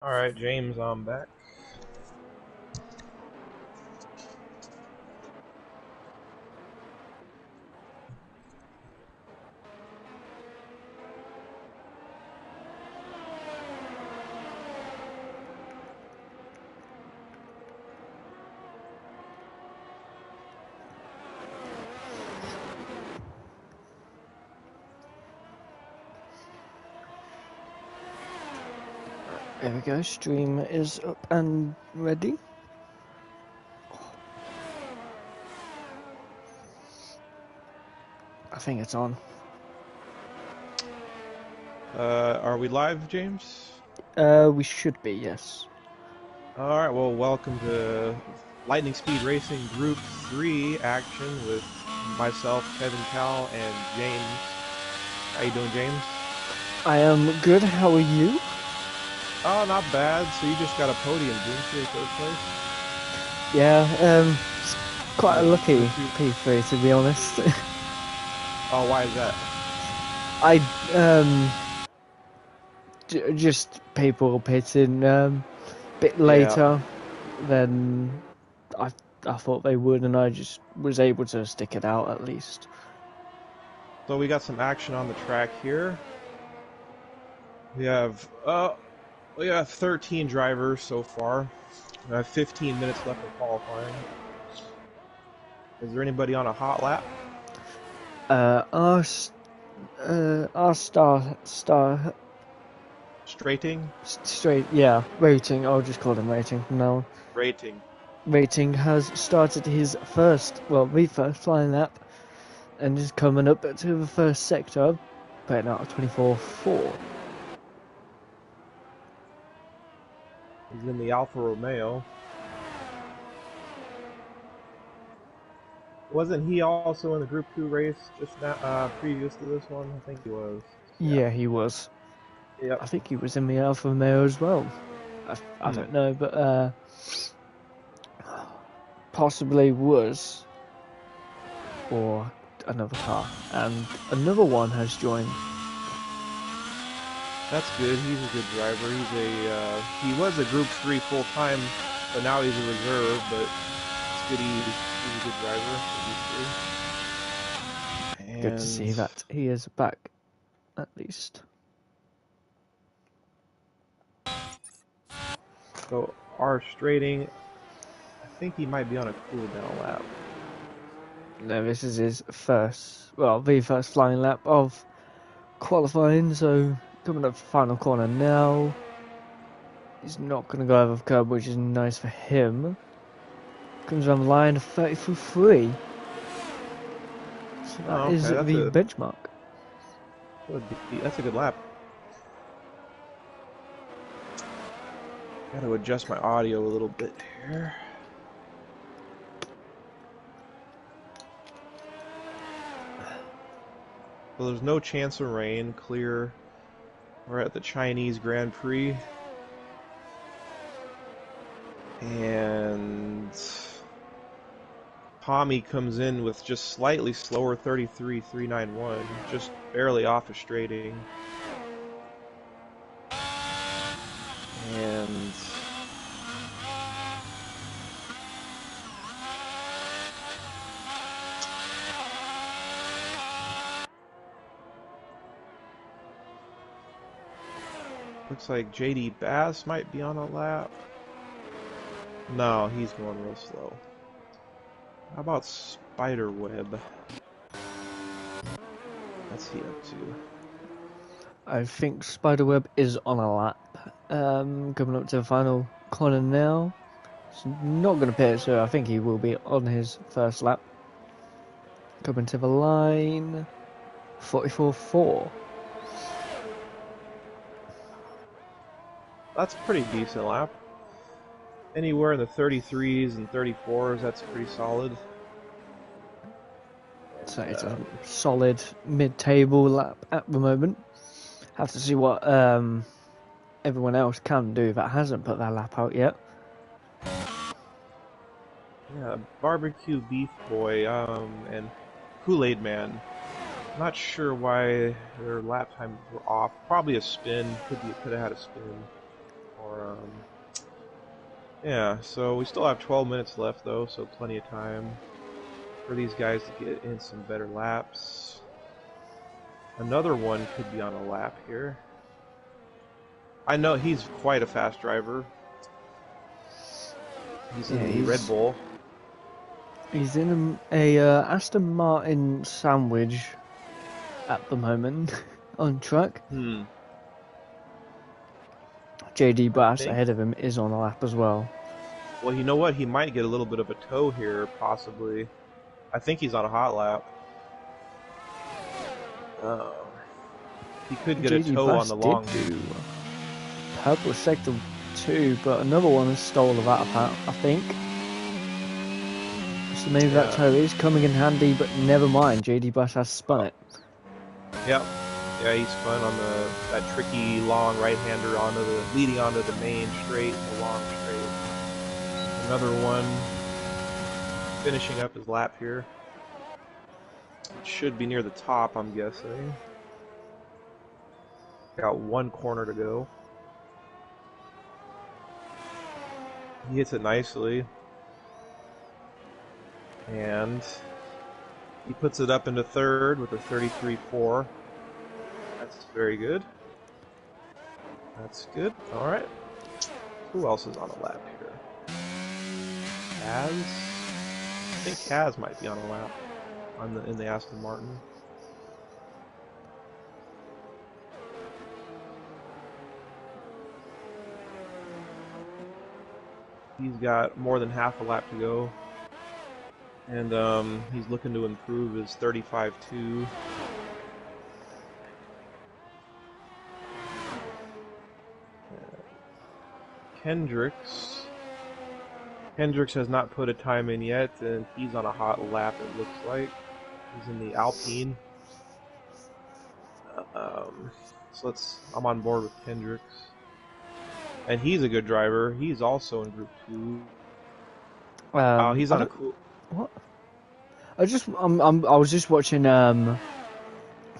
Alright, James, I'm back. There we go, stream is up and ready. I think it's on. Are we live, James? We should be, yes. Alright, well, welcome to Lightning Speed Racing Group 3 action with myself, Kevin Cal, and James. How you doing, James? I am good, how are you? Oh, not bad. So you just got a podium, didn't you, in third place? Yeah, it's quite a lucky P3 to be honest. Oh, why is that? Just people pitting a bit later than I thought they would, and I just was able to stick it out at least. So we got some action on the track here. We have 13 drivers so far. We have 15 minutes left of qualifying. Is there anybody on a hot lap? Our star Straighting? straight, yeah, rating. I'll just call him rating from now on. Rating. Rating has started his the first flying lap, and is coming up to the first sector, putting out a 24.4. He's in the Alfa Romeo. Wasn't he also in the Group 2 race just now, previous to this one? I think he was. Yeah, he was. Yep. I think he was in the Alfa Romeo as well. I don't know, but possibly was, or another car, and another one has joined. That's good. He's a good driver. He was a Group 3 full time, but now he's a reserve. But it's good. He's a good driver. And good to see that he is back, at least. So our straighting, I think he might be on a cool down lap. No, this is his the first flying lap of qualifying, so coming up to the final corner now. He's not going to go over the curb, which is nice for him. Comes around the line of 30.3. So that is the benchmark. That's a good lap. Got to adjust my audio a little bit here. So there's no chance of rain. Clear. We're at the Chinese Grand Prix. And Tommy comes in with just slightly slower 33.391, just barely off of straighting. And looks like JD Bass might be on a lap. No, he's going real slow. How about Spiderweb? What's he up to? I think Spiderweb is on a lap. Coming up to the final corner now. He's not going to pit, so I think he will be on his first lap. Coming to the line. 44.4. That's a pretty decent lap. Anywhere in the 33s and 34s, that's pretty solid. So it's a solid mid-table lap at the moment. Have to see what everyone else can do that hasn't put their lap out yet. Yeah, Barbecue Beef Boy and Kool-Aid Man. Not sure why their lap times were off. Probably a spin. Could have had a spin. Or Yeah, so we still have 12 minutes left though, so plenty of time for these guys to get in some better laps. Another one could be on a lap here. I know he's quite a fast driver. He's in the Red Bull. He's in a Aston Martin sandwich at the moment on track. JD Bass ahead of him is on a lap as well. Well, you know what? He might get a little bit of a tow here, possibly. I think he's on a hot lap. He could get JD a tow Bass on the long. Purple sector 2, but another one has stolen that, I think. So maybe that tow is coming in handy, but never mind. JD Bass has spun it. Yep. Yeah, he spun on that tricky long right-hander leading onto the main straight, the long straight. Another one finishing up his lap here. It should be near the top, I'm guessing. Got one corner to go. He hits it nicely. And he puts it up into third with a 33.4. That's very good. That's good. All right. Who else is on a lap here? Kaz? I think Kaz might be on a lap in the Aston Martin. He's got more than half a lap to go. And he's looking to improve his 35.2. Kendricks has not put a time in yet, and he's on a hot lap, it looks like. He's in the Alpine. So I'm on board with Kendricks. And he's a good driver. He's also in Group 2. He's on a cool... What? I was just watching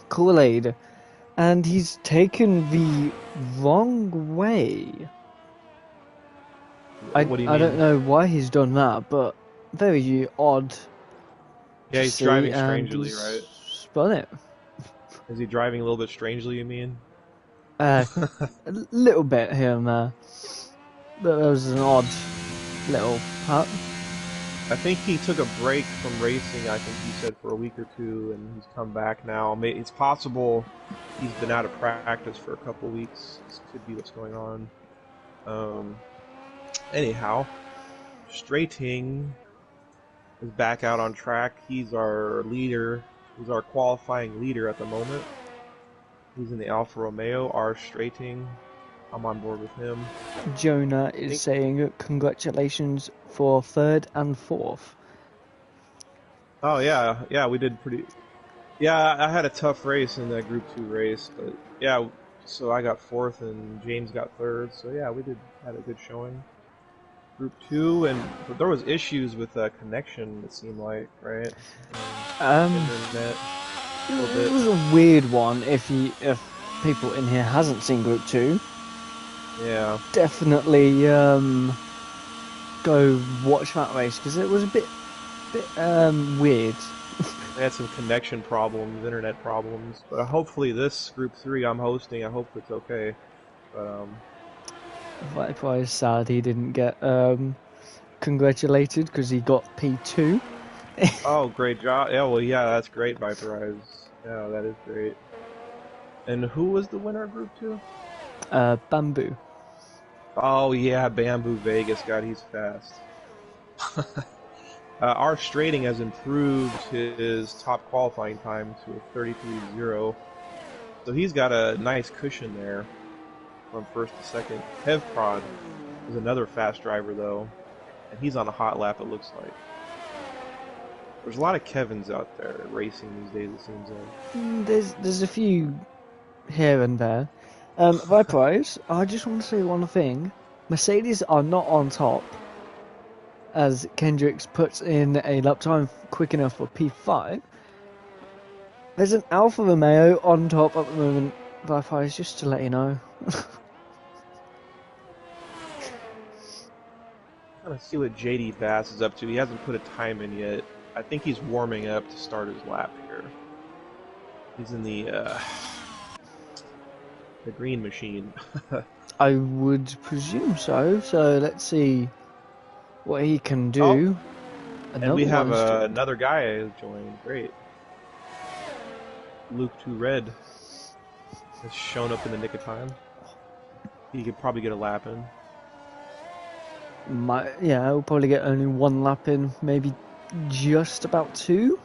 Kool-Aid, and he's taken the wrong way. What do you mean? I don't know why he's done that, but very odd. Yeah, he's driving strangely, right? Spun it. Is he driving a little bit strangely, you mean? A little bit here and there. But that was an odd little part. I think he took a break from racing, I think he said, for a week or two, and he's come back now. It's possible he's been out of practice for a couple weeks. This could be what's going on. Anyhow, Straiting is back out on track. He's our leader. He's our qualifying leader at the moment. He's in the Alfa Romeo, R. Straiting. I'm on board with him. Jonah is saying congratulations for 3rd and 4th. Oh yeah, we did pretty. Yeah, I had a tough race in that Group 2 race, but yeah, so I got 4th and James got 3rd. So yeah, we had a good showing. Group 2, but there was issues with connection. It seemed like, right? Internet. It was a weird one. If people in here hasn't seen Group 2. Yeah. Definitely go watch that race because it was a bit weird. I had some connection problems, internet problems, but hopefully this Group 3 I'm hosting, I hope it's okay. But Viper is sad he didn't get congratulated because he got P2. Oh, great job! Yeah, well, yeah, that's great, Viper Eyes. Yeah, that is great. And who was the winner of Group 2? Bamboo. Oh yeah, Bamboo Vegas. God, he's fast. R. Straiting has improved his top qualifying time to a 33.0. So he's got a nice cushion there from 1st to 2nd. Hevpron is another fast driver though, and he's on a hot lap, it looks like. There's a lot of Kevins out there racing these days, it seems like. There's a few here and there. Vipers, I just want to say one thing. Mercedes are not on top, as Kendricks puts in a lap time quick enough for P5. There's an Alfa Romeo on top at the moment, Vipers, just to let you know. Let's see what JD Bass is up to. He hasn't put a time in yet. I think he's warming up to start his lap here. He's in the green machine. I would presume so. So let's see what he can Oh, do. and we have one's joined. another guy joined. Great. Luke 2 Red has shown up in the nick of time. He could probably get a lap in. Yeah, we'll probably get only one lap in, maybe just about two.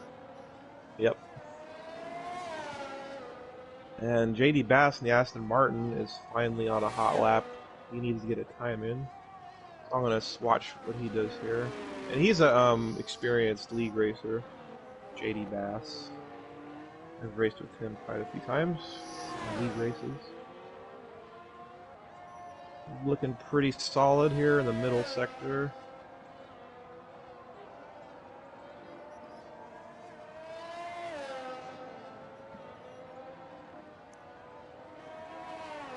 Yep. And JD Bass in the Aston Martin is finally on a hot lap. He needs to get a time in. So I'm gonna watch what he does here. And he's a experienced league racer, JD Bass. I've raced with him quite a few times in league races. Looking pretty solid here in the middle sector.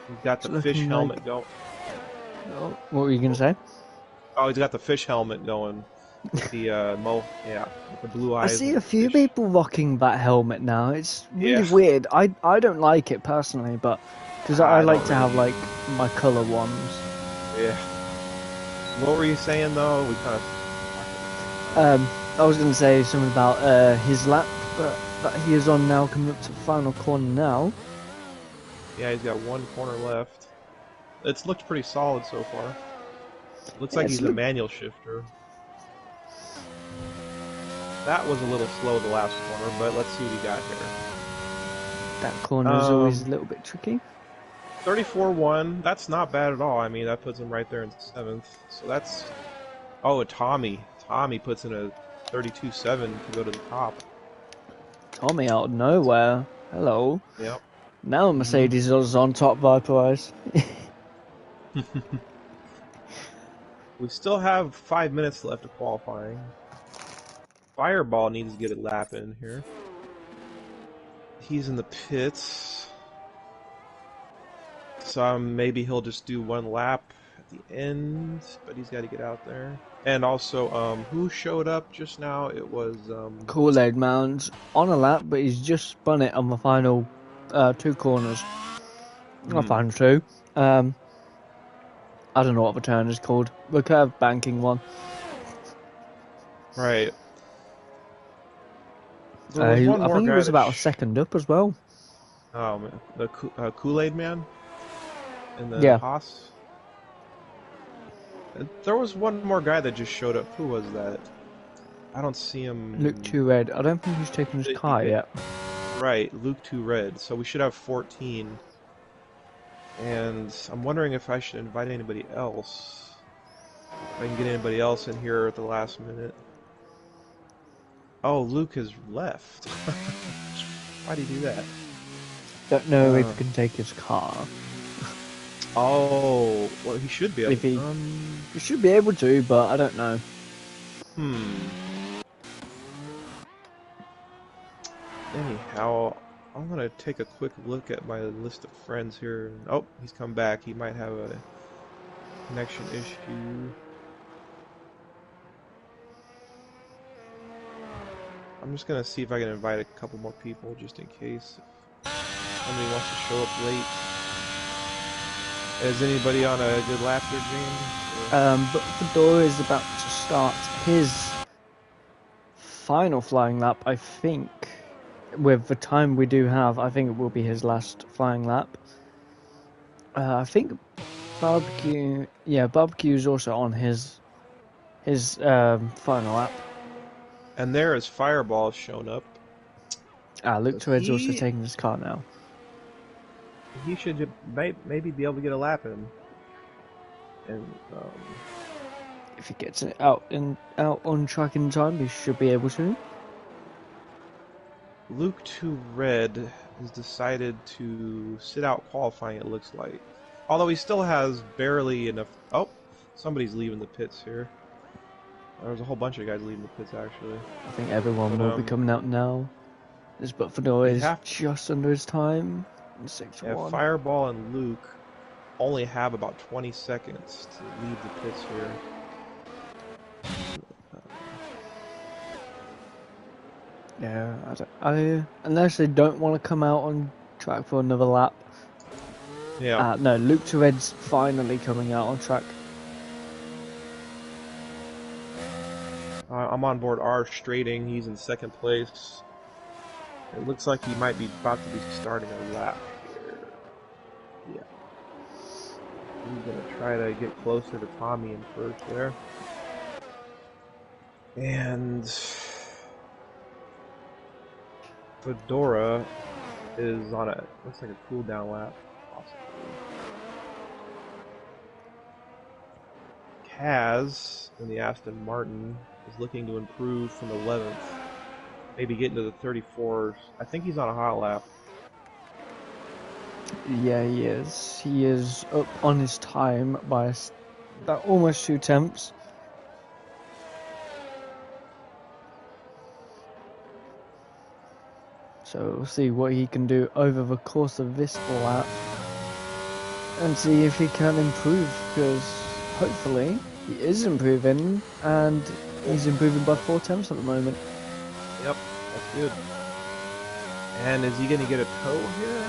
He's got the fish helmet going. Oh, what were you gonna say? Oh, he's got the fish helmet going. With the with the blue eyes. I see a few people rocking that helmet now. It's really Yeah. weird. I don't like it personally, but because I like to have like my color ones. Yeah. What were you saying though? We kind of. I was gonna say something about his lap, but that he is on now, coming up to the final corner now. Yeah, he's got one corner left. It's looked pretty solid so far. Looks like he's a manual shifter. That was a little slow the last corner, but let's see what he got here. That corner is always a little bit tricky. 34-1. That's not bad at all. I mean, that puts him right there in 7th. So that's... Oh, Tommy. Tommy puts in a 32-7 to go to the top. Tommy out of nowhere. Hello. Yep. Now Mercedes is on top by price. We still have 5 minutes left of qualifying. Fireball needs to get a lap in here. He's in the pits. So maybe he'll just do one lap at the end, but he's got to get out there. And also, who showed up just now? It was Kool-Aid Man's on a lap, but he's just spun it on the final two corners. Not final two. I don't know what the turn is called. The curve banking one. Right. I think he was about a second up as well. Oh man, the Kool-Aid Man and the Haas. There was one more guy that just showed up. Who was that? I don't see him. Luke 2 Red. I don't think he's taken his car yet. Right, Luke 2 Red. So we should have 14. And I'm wondering if I should invite anybody else. If I can get anybody else in here at the last minute. Oh, Luke has left. Why'd he do that? Don't know if he can take his car. Oh, well, he should be able to. He should be able to, but I don't know. Anyhow, I'm gonna take a quick look at my list of friends here. Oh, he's come back. He might have a connection issue. I'm just gonna see if I can invite a couple more people just in case somebody wants to show up late. Is anybody on a good lap here, James? But Fedora is about to start his final flying lap, I think. With the time we do have, I think it will be his last flying lap. I think Barbecue is also on his final lap. And there is Fireball shown up. Luke Twidd's also taking his car now. He should maybe be able to get a lap in. And if he gets it out on track in time, he should be able to. Luke 2 Red has decided to sit out qualifying, it looks like. Although he still has barely enough... Oh, somebody's leaving the pits here. There's a whole bunch of guys leaving the pits, actually. I think everyone will be coming out now. But Fedora is just under his time. 6-1. Yeah, Fireball and Luke only have about 20 seconds to leave the pits here. Yeah, unless they don't want to come out on track for another lap. Yeah. No, Luke Tured's finally coming out on track. I'm on board R straighting. He's in second place. It looks like he might be about to be starting a lap here. Yeah. He's gonna try to get closer to Tommy in first there. And Fedora is on a looks like a cooldown lap, possibly. Kaz in the Aston Martin is looking to improve from 11th, maybe get into the 34s. I think he's on a hot lap. Yeah, he is. He is up on his time by about almost 2 tenths. So we'll see what he can do over the course of this lap and see if he can improve, because hopefully he is improving, and he's improving by 4 tenths at the moment. Yep, that's good. And is he going to get a tow here?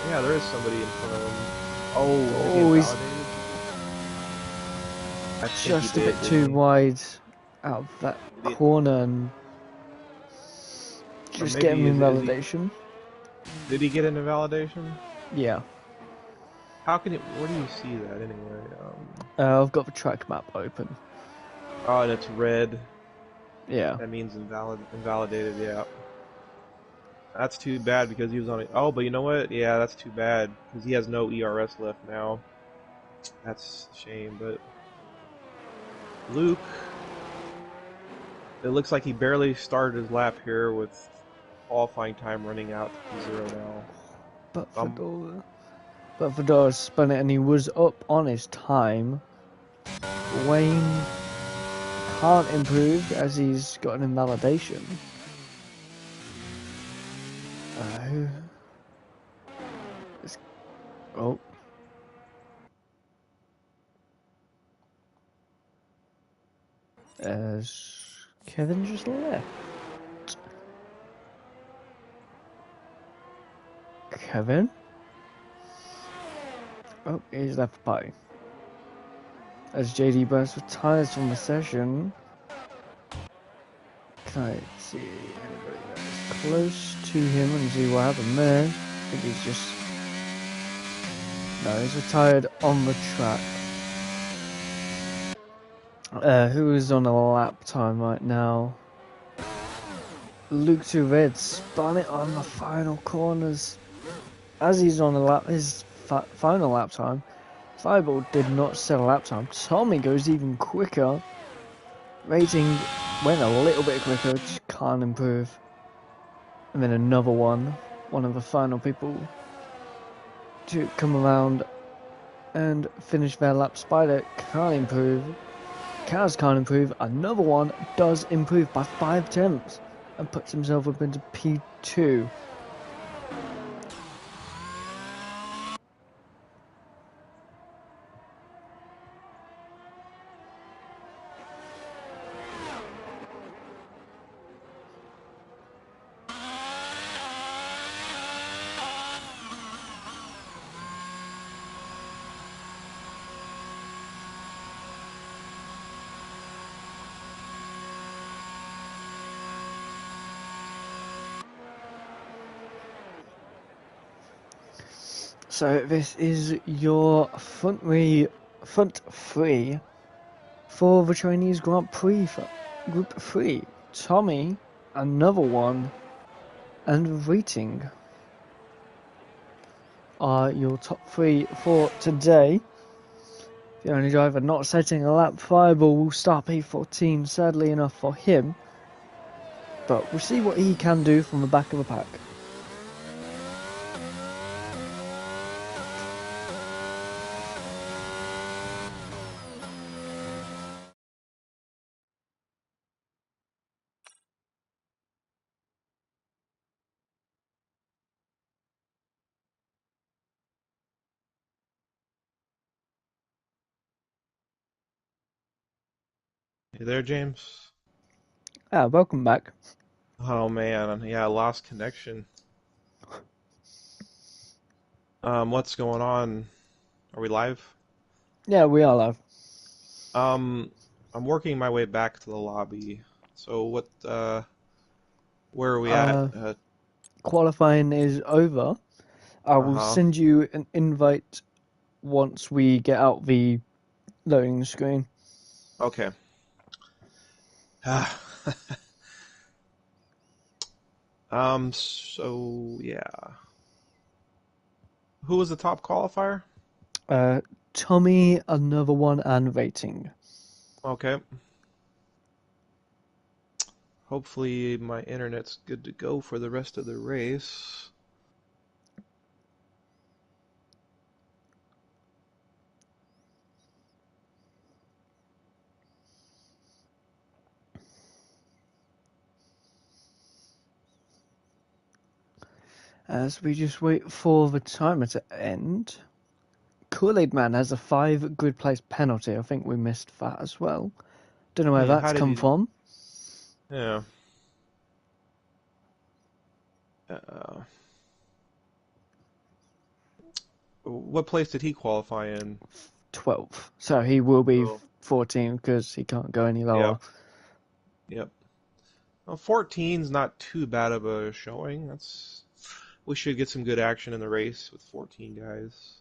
Yeah, there is somebody in front of him. Oh, did he Oh, he's invalidated? I think he just a did, bit didn't too he? wide out of that corner and Or just maybe getting is he? invalidation. Did he get an invalidation? Yeah. How can it? Where do you see that anyway? I've got the track map open. Oh, and it's red. Yeah. That means invalidated. Yeah. That's too bad because he was on it. Oh, but you know what? Yeah, that's too bad because he has no ERS left now. That's a shame. But Luke, it looks like he barely started his lap here with qualifying time running out to 0 now. But Um, Fedora spun it and he was up on his time. Wayne can't improve as he's got an invalidation. Uh, oh. As Kevin just left. Kevin? Oh, he's left the party. As JD Burns retires from the session, can I see anybody that is close to him and see what happened there? I think he's just... No, he's retired on the track. Who is on a lap time right now? Luke to Red spun it on the final corners. As he's on a lap, his final lap time, Fireball did not set a lap time. Tommy goes even quicker. Rating went a little bit quicker, just can't improve. And then another one of the final people to come around and finish their lap. Spider can't improve. Kaz can't improve. Another one does improve by 5 tenths and puts himself up into P2. So this is your front three for the Chinese Grand Prix for Group 3. Tommy, another one, and Rating are your top three for today. The only driver not setting a lap, Fireball, will start P14, sadly enough for him. But we'll see what he can do from the back of the pack. you there, James? Welcome back. Oh man, yeah, I lost connection. What's going on? Are we live? Yeah, we are live. Um, I'm working my way back to the lobby. So where are we at? Uh, Qualifying is over. I will Uh-huh. send you an invite once we get out the loading screen. Okay. So yeah. Who was the top qualifier? Uh, Tommy, another one, and rating. Okay. Hopefully my internet's good to go for the rest of the race. As we just wait for the timer to end, Kool-Aid Man has a 5 grid place penalty. I think we missed that as well. Don't know where that's How did come he? from. Yeah. Uh, what place did he qualify in? 12. So he will be Oh, 14 because he can't go any yep, lower. yep. Well, 14's not too bad of a showing. We should get some good action in the race with 14 guys.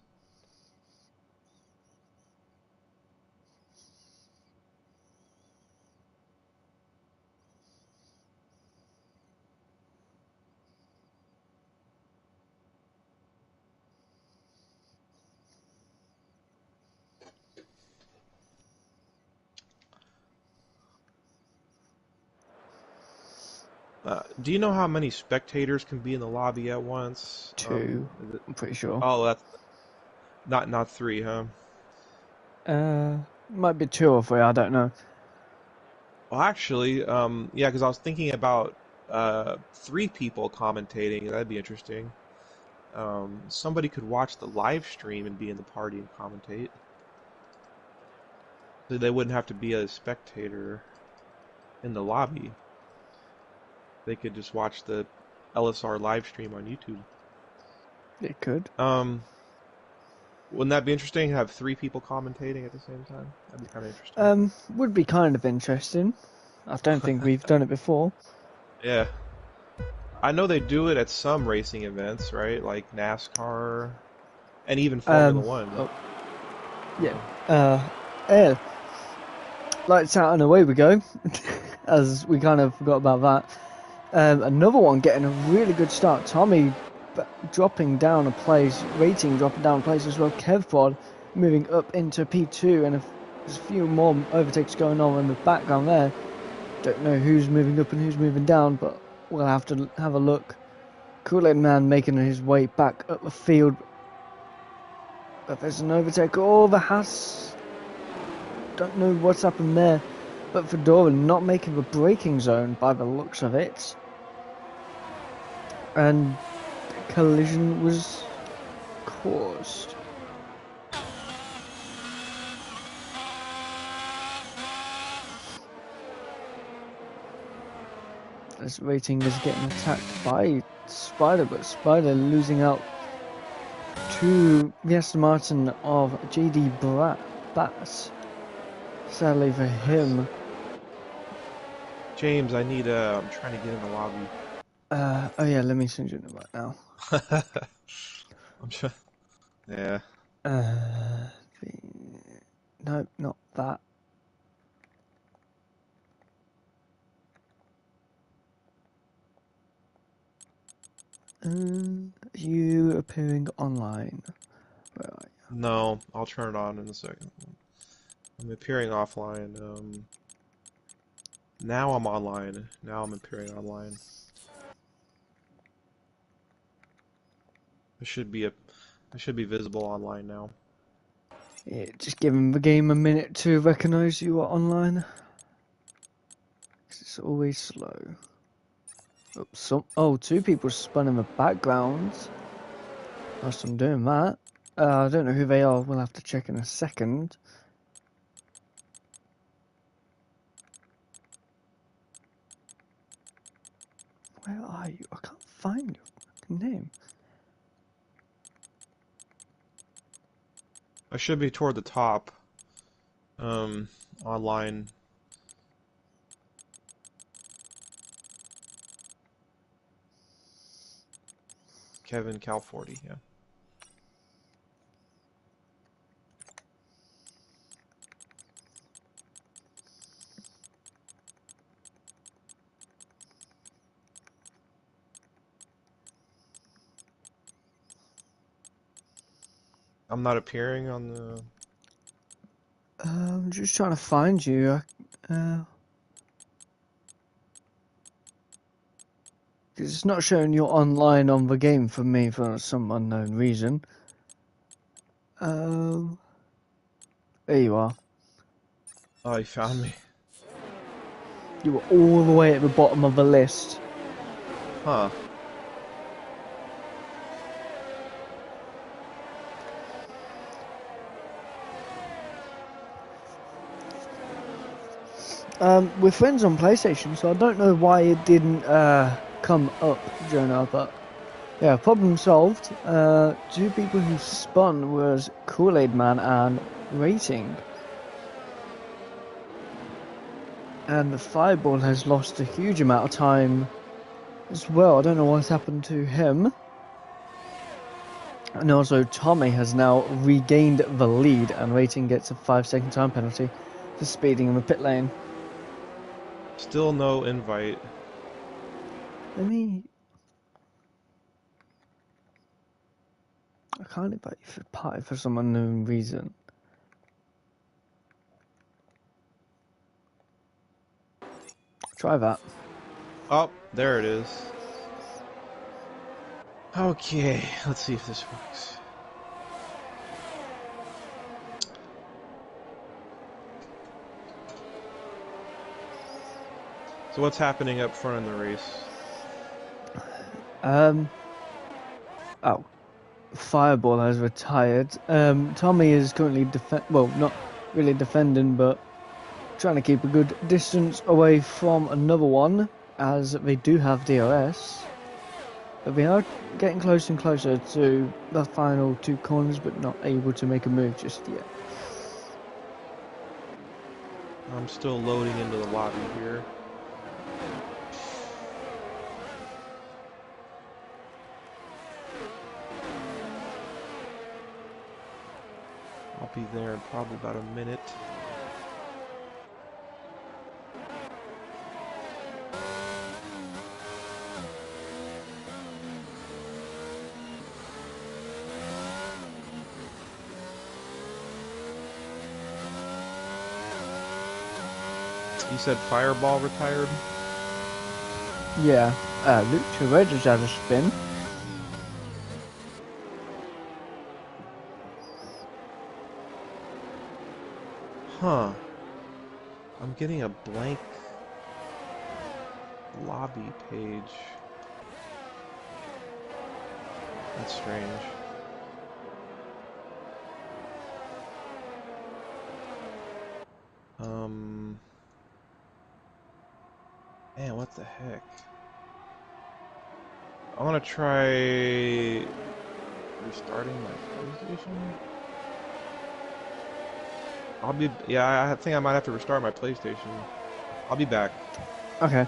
Do you know how many spectators can be in the lobby at once? 2, I'm pretty sure. Oh, that's not three, huh? Might be 2 or 3, I don't know. Well, actually, yeah, because I was thinking about three people commentating. That'd be interesting. Somebody could watch the live stream and be in the party and commentate. So they wouldn't have to be a spectator in the lobby. They could just watch the LSR live stream on YouTube. It could. Um, wouldn't that be interesting? Have three people commentating at the same time? That'd be kind of interesting. Would be kind of interesting. I don't think we've done it before. Yeah. I know they do it at some racing events, right? Like NASCAR and even Formula One. Oh, yeah. Yeah. Lights out and away we go. As we kind of forgot about that. Another one getting a really good start. Tommy dropping down a place, rating dropping down a place as well. Kevpod moving up into P2, and there's a few more overtakes going on in the background there. Don't know who's moving up and who's moving down, but we'll have to have a look. Kool-Aid Man making his way back up the field. But there's an overtake. Oh, the Haas. Don't know what's happened there. But Fedora not making the braking zone by the looks of it. And the collision was caused. This rating is getting attacked by Spider, but Spider losing out to the Aston Martin of JD Bass. Sadly for him. James, I'm trying to get in the lobby. Oh yeah, let me send you an invite now. I'm trying. Yeah. Uh, no, not that. You appearing online? Where are you? No, I'll turn it on in a second. I'm appearing offline. Now I'm online. Now I'm appearing online. I should be visible online now. Yeah, just giving the game a minute to recognise you are online. It's always slow. Two people spun in the background. Whilst I'm doing that. I don't know who they are. We'll have to check in a second. Where are you? I can't find your fucking name. I should be toward the top. Online. Kevin Cal 40, yeah. I'm not appearing on the... I'm just trying to find you. Because it's not showing you're online on the game for me for some unknown reason. There you are. Oh, you found me. You were all the way at the bottom of the list. Huh. We're friends on PlayStation, so I don't know why it didn't come up, Jonah, but yeah, problem solved. Two people who spun was Kool-Aid Man and Rating. And the Fireball has lost a huge amount of time as well. I don't know what's happened to him. And also Tommy has now regained the lead, and Rating gets a 5-second time penalty for speeding in the pit lane. Still no invite. I can't invite you for party for some unknown reason. Try that. Oh, there it is. Okay, let's see if this works. So what's happening up front in the race? Oh, Fireball has retired. Tommy is currently not really defending, but trying to keep a good distance away from another one, as they do have DRS. But they are getting closer and closer to the final two corners, but not able to make a move just yet. I'm still loading into the lobby here. I'll be there in probably about a minute. You said Fireball retired? Yeah, Luke Tavares had a spin. Huh. I'm getting a blank lobby page. That's strange. Man, what the heck? I want to try restarting my PlayStation. I think I might have to restart my PlayStation. I'll be back. Okay.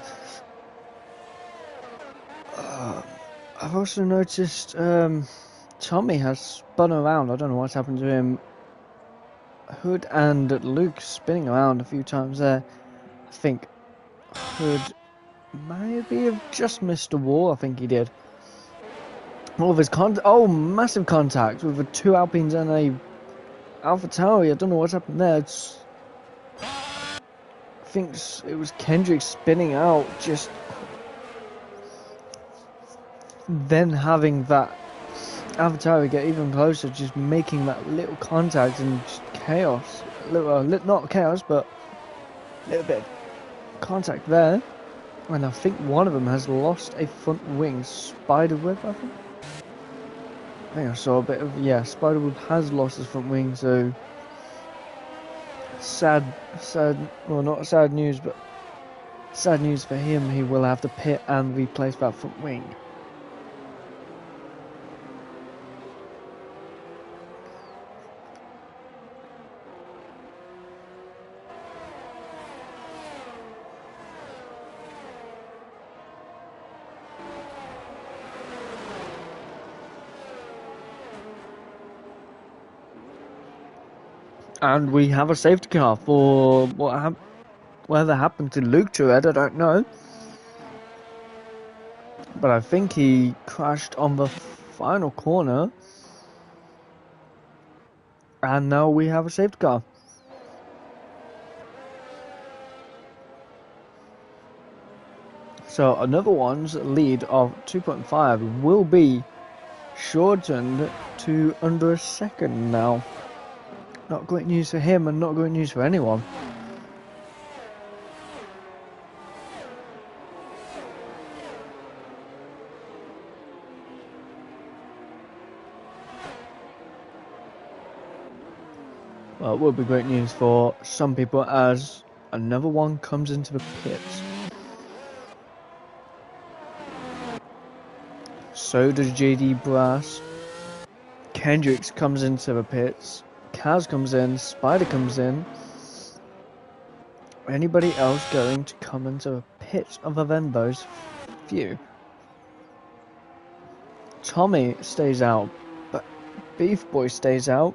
I've also noticed Tommy has spun around. I don't know what's happened to him. Hood and Luke spinning around a few times there. I think Hood maybe have just missed a wall. I think he did. All of his massive contact with the two Alpines and a AlphaTauri. I don't know what's happened there. I think it was Kendrick spinning out, just then having that AlphaTauri get even closer, just making that little contact and just chaos. Not chaos, but a little bit of contact there. And I think one of them has lost a front wing. Spiderweb, I think I saw a bit of, Spiderweb has lost his front wing, so sad, well, not sad news, but Sad news for him, he will have to pit and replace that front wing. And we have a safety car for whatever happened to Luke Tourette, I don't know. But I think he crashed on the final corner. And now we have a safety car. So another one's lead of 2.5 will be shortened to under a second now. Not great news for him and not great news for anyone. Well, it will be great news for some people as another one comes into the pits. So does JD Brass. Kendricks comes into the pits. Kaz comes in. Spider comes in. Anybody else going to come into the pits other than those few? Tommy stays out, but Beef Boy stays out.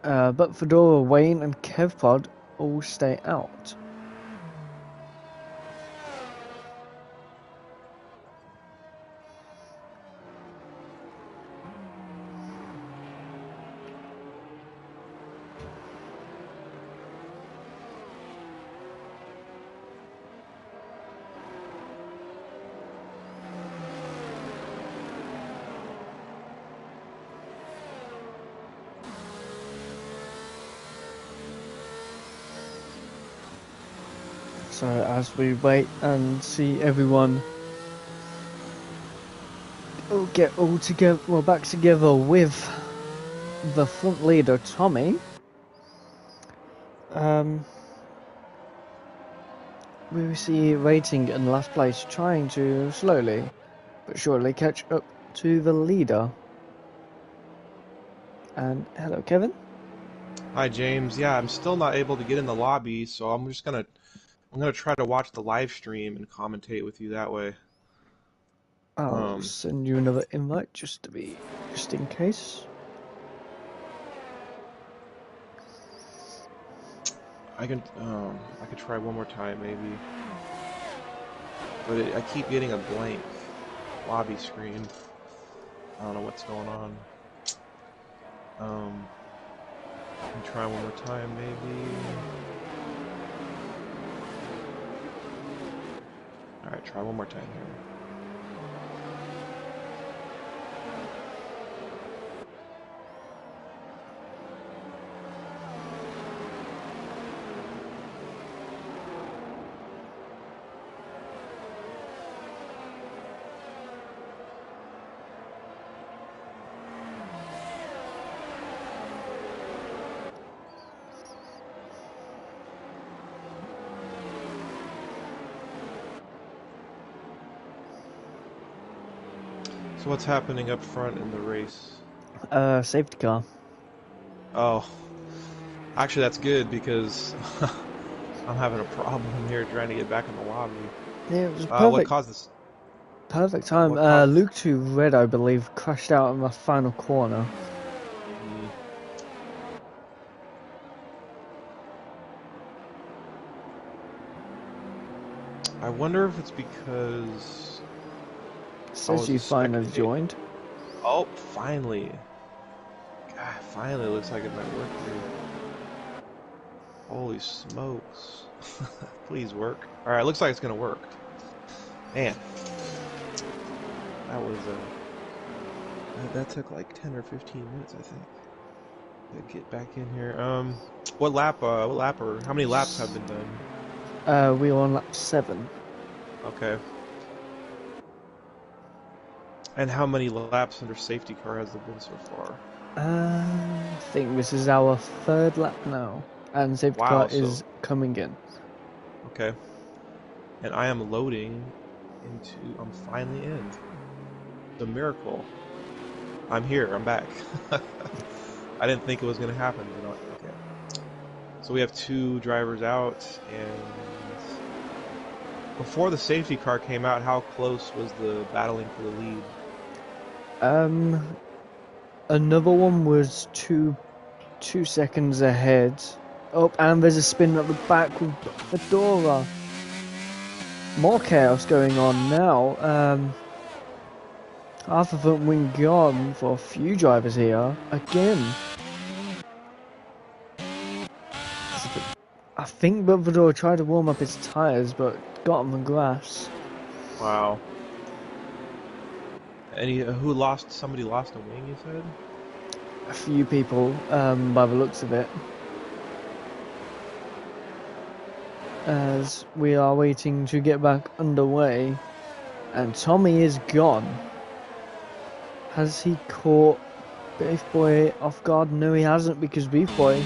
But Fedora, Wayne, and Kevpod all stay out. So as we wait and see everyone get all together, well, back together with the front leader Tommy, we see Rating in last place trying to slowly but surely catch up to the leader. And hello, Kevin. Hi, James. Yeah, I'm still not able to get in the lobby, so I'm gonna try to watch the live stream and commentate with you that way. I'll send you another invite just in case. I could try one more time maybe, but I keep getting a blank lobby screen. I don't know what's going on. I can try one more time maybe. Alright, try one more time here. So what's happening up front in the race? Safety car. Oh, actually that's good because I'm having a problem here trying to get back in the lobby. Yeah, it was perfect. What caused this? Perfect time. Luke to Red, I believe, crashed out in the final corner. I wonder if it's because it says you finally joined. Oh, finally. God, finally looks like it might work here. Holy smokes. Please work. Alright, looks like it's gonna work. Man. That was that took like 10 or 15 minutes, I think. To get back in here. What lap or how many laps have been done? We were on lap 7. Okay. And how many laps under safety car has there been so far? I think this is our 3rd lap now, and safety car is coming in. Okay. And I am loading into... I'm finally in. The miracle. I'm here. I'm back. I didn't think it was going to happen, but okay. So we have 2 drivers out, and before the safety car came out, how close was the battling for the lead? Another one was 2 seconds ahead. Oh, and there's a spin at the back with Fedora. More chaos going on now. Half of them wing gone for a few drivers here. Again. I think Fedora tried to warm up his tyres, but got on the grass. Wow. Any who lost? Somebody lost a wing, you said? A few people, by the looks of it. As we are waiting to get back underway. And Tommy is gone. Has he caught Beef Boy off guard? No, he hasn't, because Beef Boy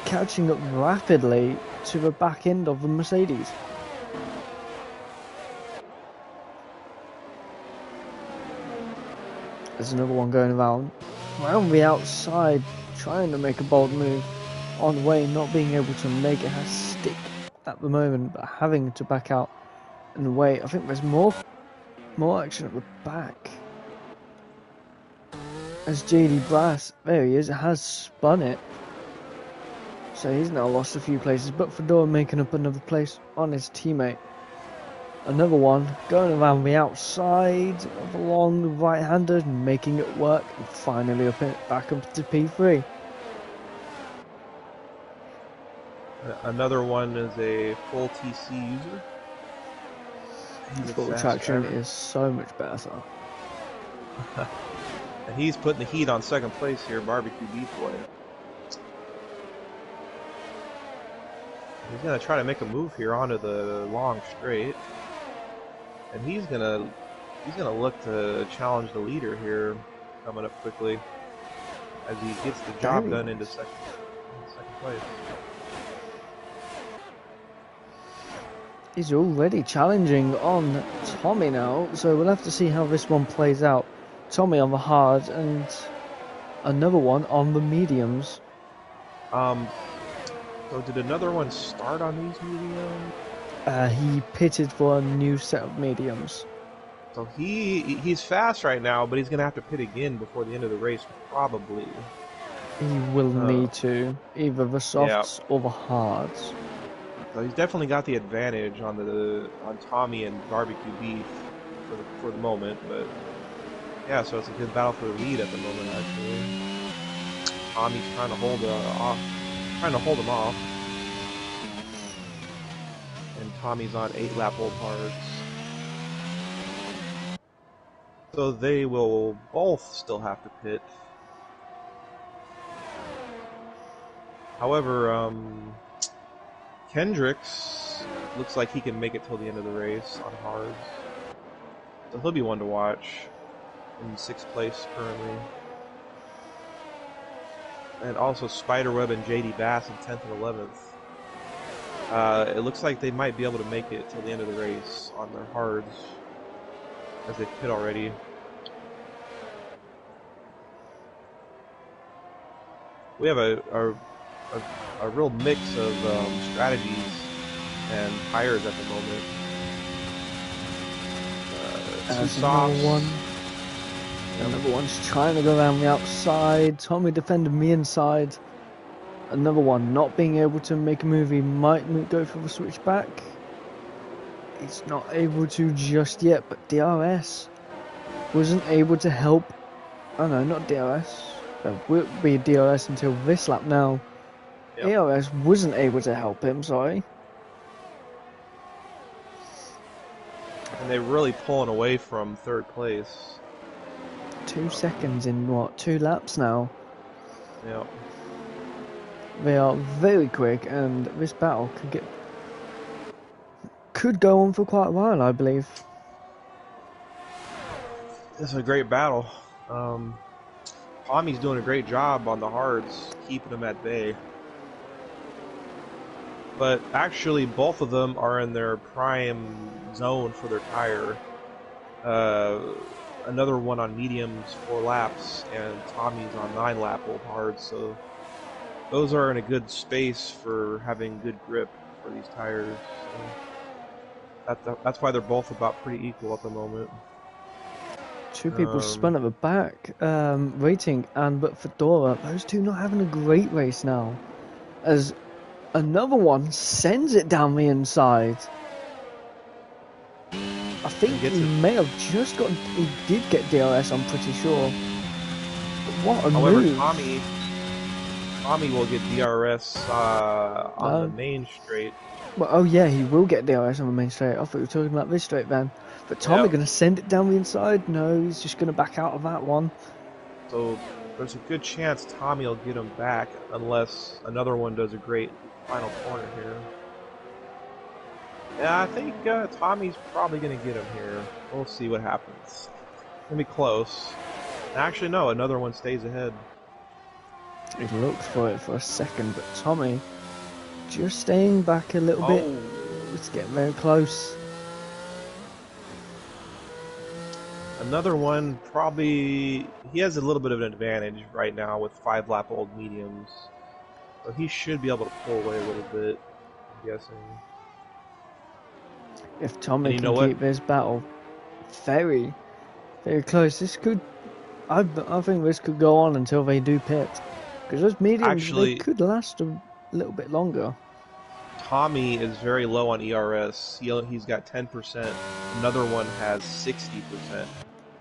catching up rapidly to the back end of the Mercedes. There's another one going around the outside, trying to make a bold move. On the way, not being able to make it has stick at the moment, but having to back out and wait. I think there's more action at the back. As JD Brass, there he is, has spun it. So he's now lost a few places, but Fedora making up another place on his teammate. Another one going around the outside of along the right-hander, making it work, and finally back up to P3. Another one is a full TC user. He's a Full fast traction driver. is so much better. And he's putting the heat on second place here, Barbecue Beef Boy. He's gonna try to make a move here onto the long straight, and he's gonna look to challenge the leader here, coming up quickly as he gets the job done into second place. He's already challenging on Tommy now, so we'll have to see how this one plays out. Tommy on the hard and another one on the mediums. So did another one start on these mediums? He pitted for a new set of mediums. So he's fast right now, but he's gonna have to pit again before the end of the race, probably. He will need to, either the softs or the hards. So he's definitely got the advantage on Tommy and Barbecue Beef for the moment, but yeah, so it's a good battle for the lead at the moment actually. Tommy's trying to hold him off. And Tommy's on 8-lap old hards. So they will both still have to pit. However, Kendricks looks like he can make it till the end of the race on hards. So he'll be one to watch in 6th place currently. And also Spiderweb and JD Bass in 10th and 11th. It looks like they might be able to make it till the end of the race on their hards, as they pit already. We have a real mix of strategies and tires at the moment. Another one's trying to go around the outside. Tommy defended me inside. Another one not being able to make a move. He might go for the switchback. He's not able to just yet, but DRS wasn't able to help. Oh no, not DRS. It will be DRS until this lap now. Yep. DRS wasn't able to help him, sorry. And they're really pulling away from 3rd place. 2 seconds in what, 2 laps now? Yep. They are very quick, and this battle could go on for quite a while, I believe. It's a great battle. Tommy's doing a great job on the hards, keeping them at bay. but actually both of them are in their prime zone for their tire. Another one on mediums, 4 laps, and Tommy's on 9-lap old hards, so those are in a good space for having good grip for these tires. So that's why they're both about pretty equal at the moment. Two people spun at the back, Rating and but Fedora, those two not having a great race now, as another one sends it down the inside. I think he may have just got. He did get DRS. I'm pretty sure. But what a However, move! Tommy will get DRS on the main straight. Well, oh yeah, he will get DRS on the main straight. I thought we were talking about this straight then. But Tommy going to send it down the inside? No, he's just going to back out of that one. So there's a good chance Tommy will get him back unless another one does a great final corner here. Yeah, I think Tommy's probably going to get him here. We'll see what happens. It's going to be close. Actually, no, another one stays ahead. He looked for it for a second, but Tommy just staying back a little bit. It's getting very close. Another one, probably, he has a little bit of an advantage right now with 5-lap old mediums. So he should be able to pull away a little bit, I'm guessing. If Tommy can keep this battle very, very close, this could, I think this could go on until they do pit. Because those mediums, they could last a little bit longer. Tommy is very low on ERS. He's got 10%. Another one has 60%.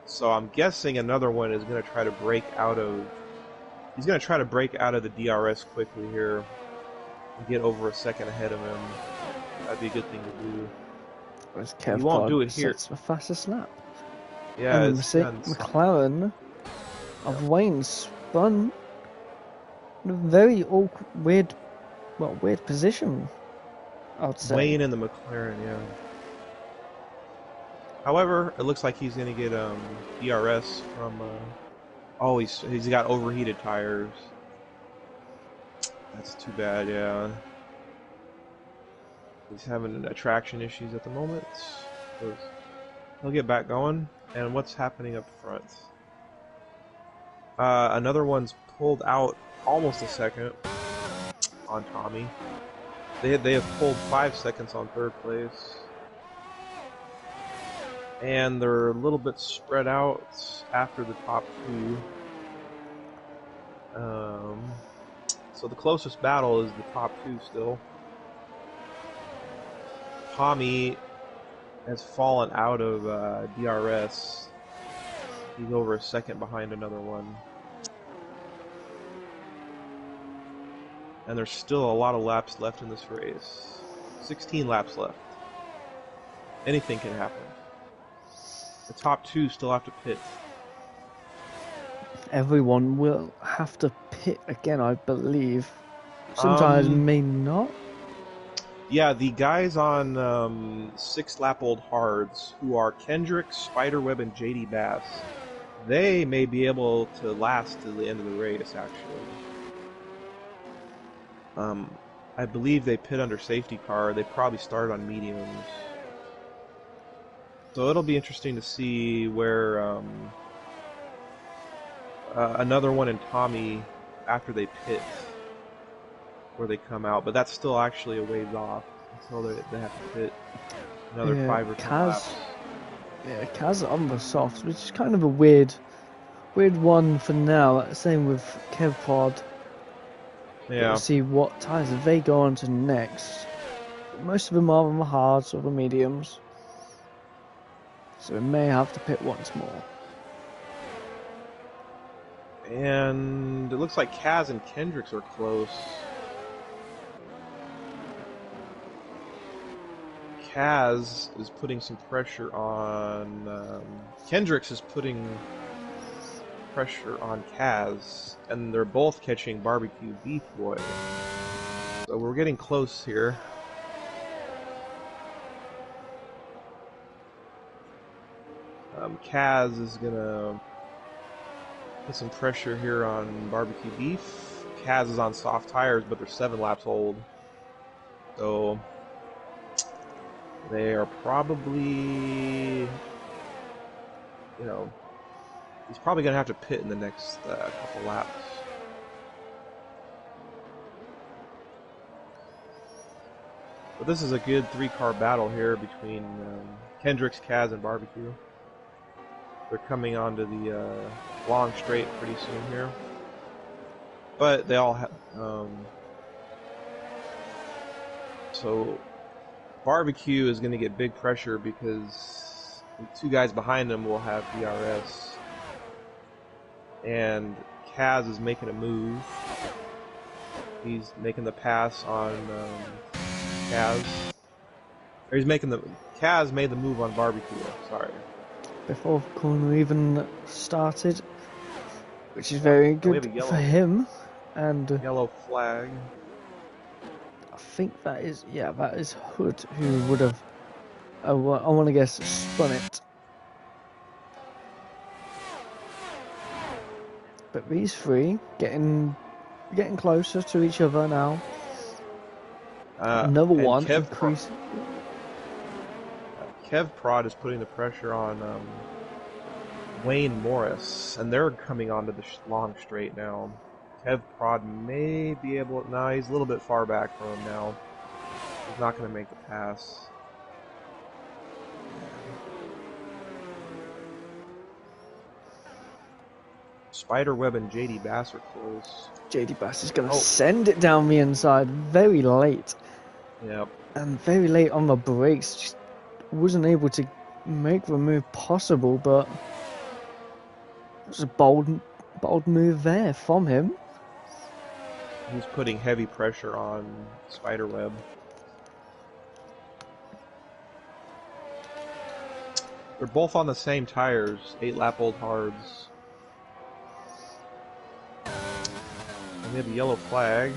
So I'm guessing another one is going to try to break out of... He's going to try to break out of the DRS quickly here and get over a second ahead of him. That'd be a good thing to do. He won't do it here. It's the fastest lap. Yeah, and McLaren of Wayne spun in a very awkward, weird position, I would say. Wayne in the McLaren, yeah. However, it looks like he's going to get DRS from... he's got overheated tires. That's too bad, yeah. He's having traction issues at the moment. He'll get back going. And what's happening up front? Another one's pulled out almost a second on Tommy. They have pulled 5 seconds on third place. And they're a little bit spread out after the top 2. So the closest battle is the top 2 still. Tommy has fallen out of DRS. He's over a second behind another one. And there's still a lot of laps left in this race. 16 laps left. Anything can happen. The top 2 still have to pit. Everyone will have to pit again, I believe. Sometimes may not. Yeah, the guys on 6-lap old hards, who are Kendrick, Spiderweb, and JD Bass, they may be able to last to the end of the race, actually. I believe they pit under safety car. They probably start on mediums. So it'll be interesting to see where another one in Tommy after they pit, where they come out. But that's still actually a ways off until they have to pit another 5 or 10 laps. Yeah, Kaz on the softs, which is kind of a weird one for now. Same with Kev Pod. Yeah. We'll see what tires they go on to next. Most of them are on the hards or the mediums. So we may have to pit once more. And it looks like Kaz and Kendricks are close. Kaz is putting some pressure on... Kendricks is putting pressure on Kaz, and they're both catching Barbecue Beef Boy. So we're getting close here. Kaz is gonna put some pressure here on Barbecue Beef. Kaz is on soft tires, but they're 7 laps old. So they are probably, he's probably going to have to pit in the next couple laps. But this is a good three-car battle here between Kendricks, Kaz, and Barbecue. They're coming onto the long straight pretty soon here. But they all have... so Barbecue is going to get big pressure because the two guys behind him will have DRS. And Kaz is making a move. He's making the pass on Kaz. Or he's making the... Kaz made the move on Barbecue, sorry. Before the corner even started, which is very good for him. And yellow flag. I think that is Hood who would have, I want to guess, spun it. But these three getting closer to each other now. Another one increase. Kev Prod is putting the pressure on Wayne Morris, and they're coming onto the long straight now. Kev Prod may be able... Nah, he's a little bit far back from him now. He's not going to make the pass. Spiderweb and JD Bass are close. JD Bass is going to send it down the inside very late. Yep. And very late on the brakes. Just wasn't able to make the move possible, but it was a bold move there from him. He's putting heavy pressure on Spiderweb. They're both on the same tires, 8-lap-old hards. And we have a yellow flag.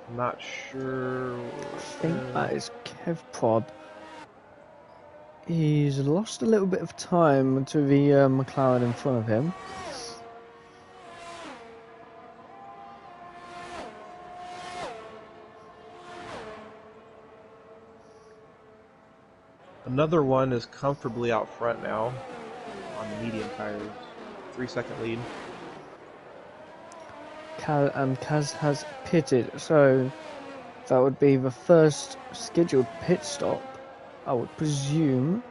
I'm not sure. I think that is Kev Prod. He's lost a little bit of time to the McLaren in front of him. Another one is comfortably out front now on the medium tires. 3-second lead. Kaz has pitted, so that would be the first scheduled pit stop, I would presume.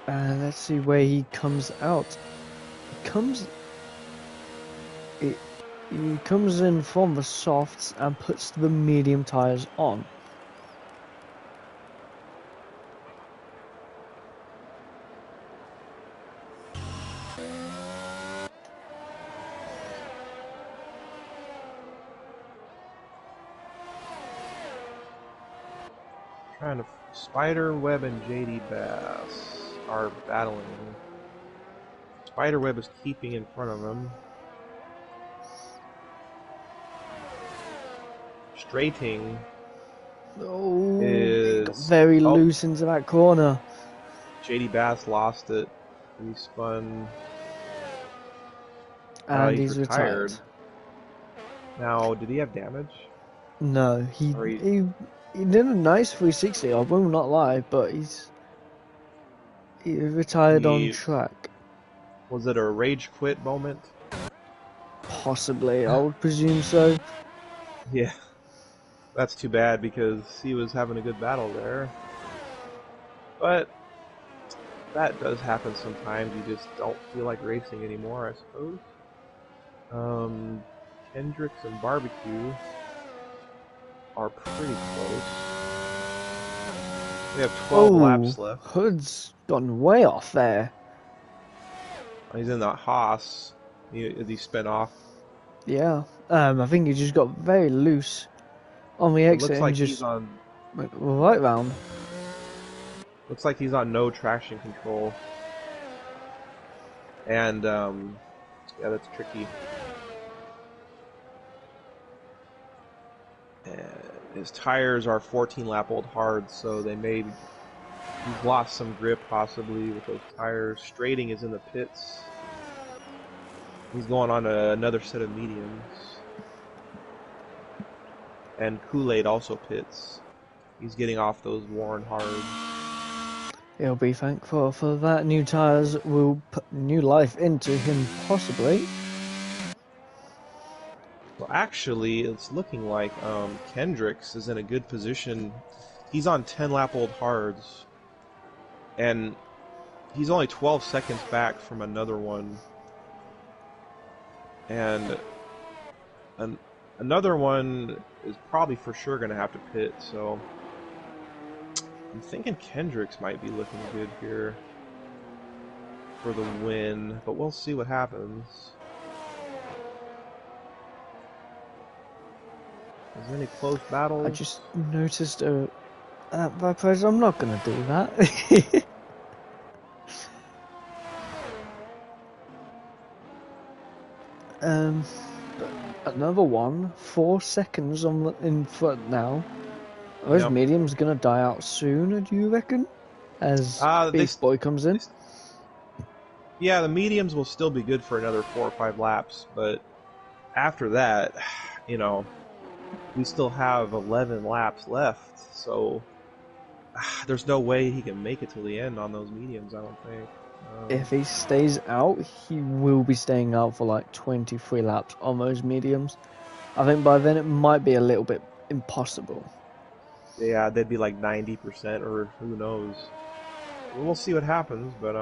And let's see where he comes out. He comes in from the softs and puts the medium tires on. Spiderweb and JD Bass are battling. Spiderweb is keeping in front of him. Straighting is got very loose into that corner. JD Bass lost it. He spun. And he's retired. Now, did he have damage? No, he did a nice 360, I will not lie, but he retired on track. Was it a rage quit moment? Possibly, I would presume so. Yeah. That's too bad because he was having a good battle there. But that does happen sometimes. You just don't feel like racing anymore, I suppose. Kendricks and Barbecue are pretty close. We have 12 laps left. Hood's gone way off there. He's in the Haas. Is he spin off? Yeah. I think he just got very loose on the exit. Looks like and just he's on right round. Looks like he's on no traction control. And yeah, that's tricky. His tires are 14-lap-old hard, so he's lost some grip possibly with those tires. Straighting is in the pits. He's going on to another set of mediums. And Kool-Aid also pits. He's getting off those worn hards. He'll be thankful for that. New tyres will put new life into him, possibly. Well, actually, it's looking like Kendricks is in a good position. He's on 10-lap-old hards, and he's only 12 seconds back from another one. And another one is probably for sure going to have to pit, so I'm thinking Kendricks might be looking good here for the win, but we'll see what happens. Is there any close battles? I just noticed Vipers, I'm not going to do that. But another one, 4 seconds in front now. Are those mediums going to die out soon, do you reckon? As Beast Boy comes in? Yeah, the mediums will still be good for another 4 or 5 laps, but after that, you know, we still have 11 laps left, so there's no way he can make it till the end on those mediums, I don't think. If he stays out, he will be staying out for like 23 laps on those mediums. I think by then it might be a little bit impossible. Yeah, they'd be like 90%, or who knows. We'll see what happens, but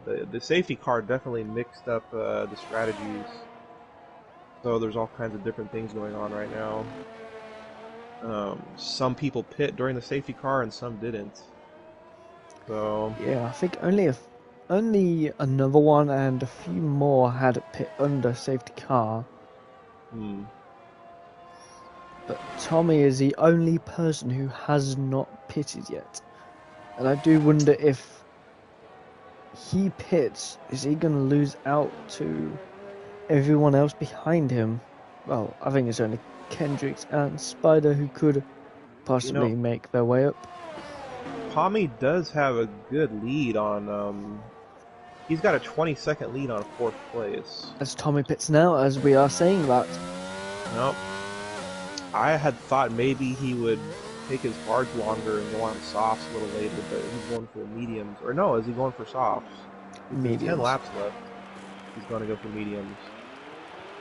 the safety car definitely mixed up the strategies. So there's all kinds of different things going on right now. Some people pit during the safety car and some didn't. So yeah, I think only another one and a few more had a pit under safety car. But Tommy is the only person who has not pitted yet. And I do wonder if he pits, is he going to lose out to everyone else behind him? Well, I think it's only Kendricks and Spider who could possibly make their way up. Tommy does have a good lead on, he's got a 20-second lead on 4th place. As Tommy pits now, as we are saying that. Nope. I had thought maybe he would take his hards longer and go on softs a little later, but he's going for the mediums. Or no, is he going for softs? Mediums. 10 laps left. He's going to go for mediums.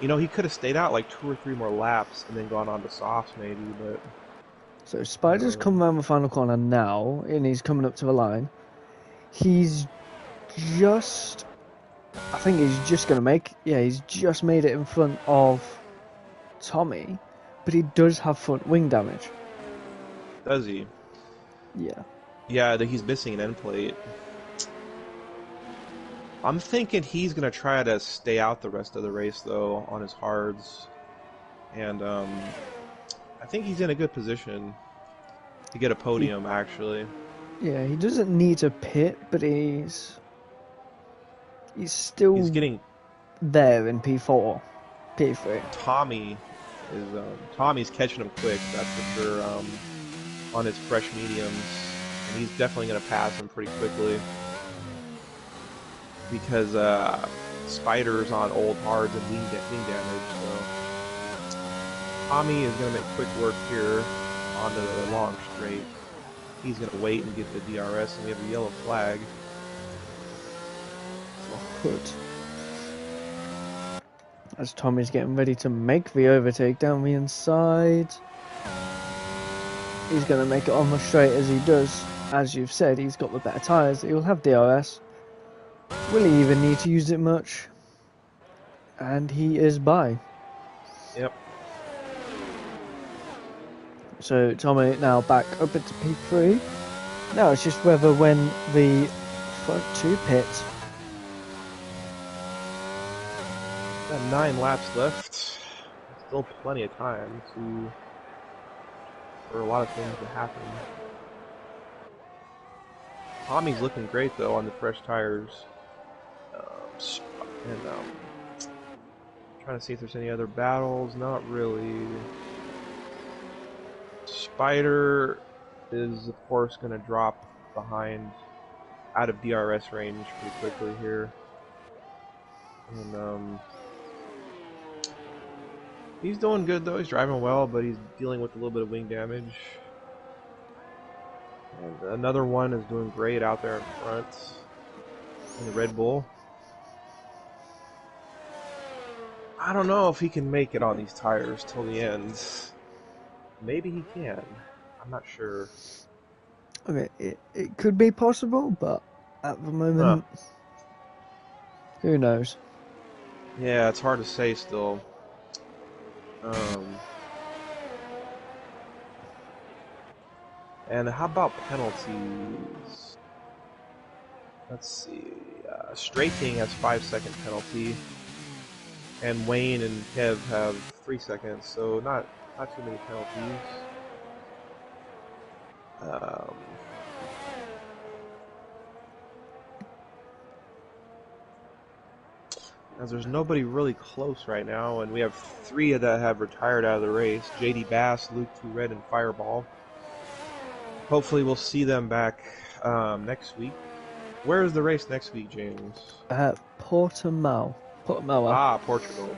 You know, he could have stayed out like 2 or 3 more laps and then gone on to softs maybe, but... So Spider's come around the final corner now, and he's coming up to the line. He's just... I think he's just going to make... Yeah, he's just made it in front of Tommy, but he does have front wing damage. Does he? Yeah. Yeah, he's missing an end plate. I'm thinking he's going to try to stay out the rest of the race, though, on his hards. And I think he's in a good position to get a podium, actually. Yeah, he doesn't need to pit, but he's still getting there in P4, P3. Tommy's catching him quick, that's for sure, on his fresh mediums. And he's definitely going to pass him pretty quickly. Because Spider's on old hards and wing damage, so Tommy is going to make quick work here onto the long straight. He's going to wait and get the DRS, and we have a yellow flag. Good. As Tommy's getting ready to make the overtake down the inside. He's going to make it on the straight as he does. As you've said, he's got the better tyres. He'll have DRS. Will he even need to use it much? And he is by. Yep. So Tommy now back up into P3. Now it's just whether when the front two pit. Got 9 laps left. Still plenty of time for a lot of things to happen. Tommy's looking great though on the fresh tires. Trying to see if there's any other battles. Not really. Spider is of course going to drop behind, out of DRS range pretty quickly here. And He's doing good though. He's driving well, but he's dealing with a little bit of wing damage. And another one is doing great out there in front in the Red Bull. I don't know if he can make it on these tires till the end. Maybe he can. I'm not sure. Okay, it could be possible, but at the moment, who knows? Yeah, it's hard to say still. And how about penalties? Let's see. Straight King has 5-second penalty, and Wayne and Kev have 3 seconds, so not too many penalties. As there's nobody really close right now, and we have 3 that have retired out of the race: JD Bass, Luke Two Red, and Fireball. Hopefully, we'll see them back next week. Where is the race next week, James? Portimao. Ah, Portugal.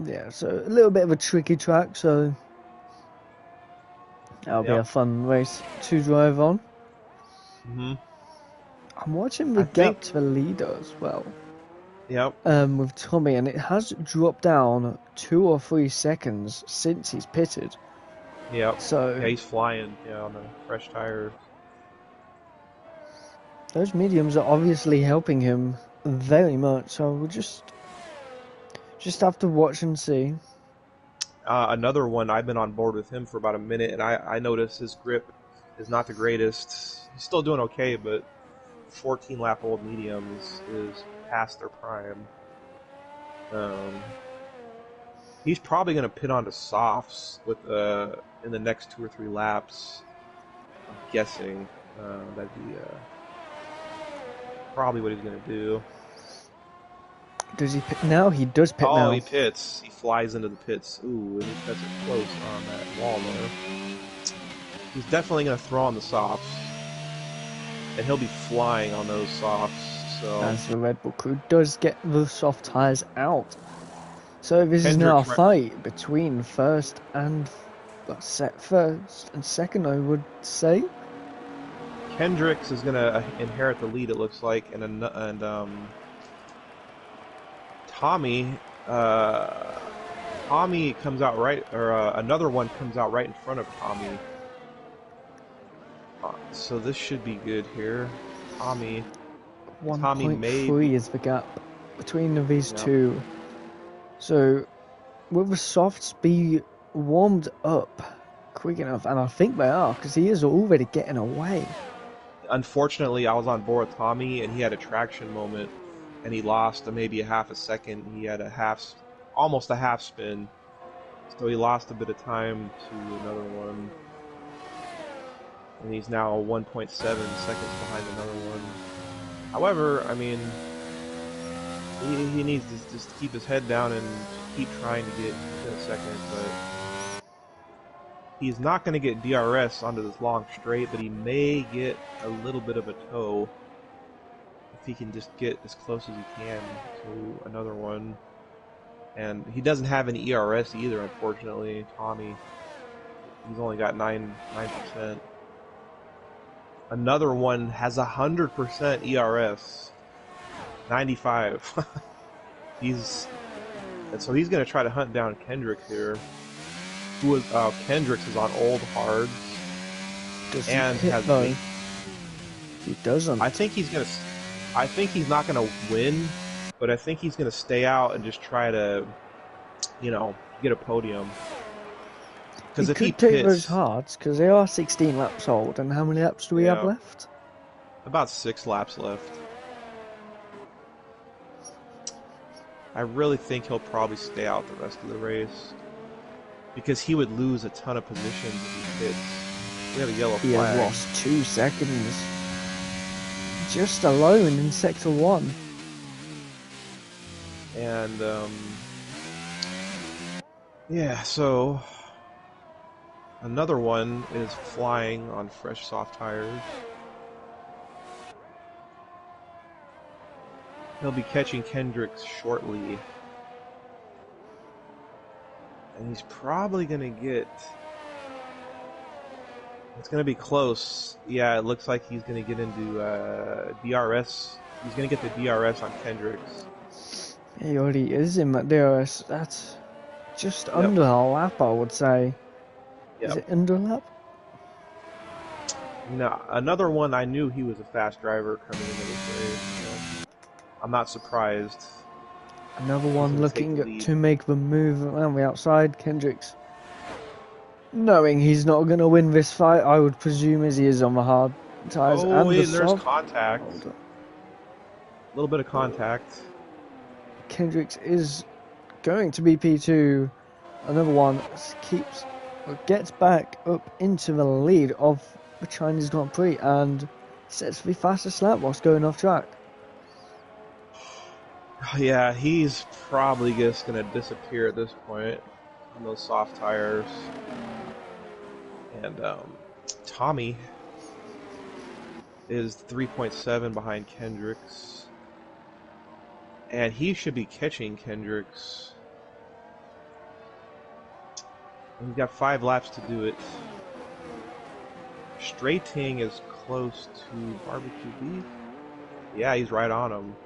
Yeah, so a little bit of a tricky track, so that'll be a fun race to drive on. Mm-hmm. I'm watching the gap to the leader as well. Yep. With Tommy, and it has dropped down 2 or 3 seconds since he's pitted. Yep. So yeah, he's flying. Yeah, on the fresh tires. Those mediums are obviously helping him very much. So we'll just have to watch and see. Another one, I've been on board with him for about a minute, and I noticed his grip is not the greatest. He's still doing okay, but 14-lap-old mediums is past their prime. He's probably going to pit onto softs with in the next 2 or 3 laps. I'm guessing that'd be probably what he's going to do. Does he pit now? He does pit now. Oh, he pits. He flies into the pits. Ooh, and he cuts it close on that wall there. He's definitely going to throw on the softs. And he'll be flying on those softs. So as the Red Bull crew does get the soft tires out. So this is now a fight between first and second, I would say. Kendricks is going to inherit the lead, it looks like, and Tommy comes out right, or another one comes out right in front of Tommy. So this should be good here. Tommy 1.3 is the gap between these two. So will the softs be warmed up quick enough? And I think they are, because he is already getting away. Unfortunately, I was on board with Tommy, and he had a traction moment, and he lost maybe a half a second. He had almost a half spin, so he lost a bit of time to another one. And he's now 1.7 seconds behind another one. However, I mean, he needs to just keep his head down and keep trying to get within a second, but he's not going to get DRS onto this long straight, but he may get a little bit of a toe if he can just get as close as he can to another one. And he doesn't have any ERS either, unfortunately, Tommy. He's only got 9%. Another one has 100% ERS. 95. So he's going to try to hunt down Kendricks here. Kendricks is on old hards. And has he doesn't. I think he's not going to win, but I think he's going to stay out and just try to, get a podium. Because if he take those hards, because they are 16 laps old, and how many laps do we have left? About 6 laps left. I really think he'll probably stay out the rest of the race, because he would lose a ton of positions if he pits. We have a yellow flag. He has lost 2 seconds just alone in Sector 1. And, so another one is flying on fresh soft tires. He'll be catching Kendricks shortly. And he's probably going to get... It's going to be close. Yeah, it looks like he's going to get into DRS. He's going to get the DRS on Kendricks. He already is in that DRS. That's just Yep. under a lap, I would say. Yep. Is it under a lap? No, another one. I knew he was a fast driver coming into this race. So I'm not surprised. Another one looking to make the move around the outside. Kendricks, knowing he's not going to win this fight, I would presume, as he is on the hard tyres Oh, and the there's soft. contact. A little bit of contact. Kendricks is going to be P2. Another one gets back up into the lead of the Chinese Grand Prix and sets the fastest lap whilst going off track. Yeah, he's probably just going to disappear at this point on those soft tires. And Tommy is 3.7 behind Kendricks. And he should be catching Kendricks. He's got 5 laps to do it. Straighting is close to Barbecue Beef. Yeah, he's right on him.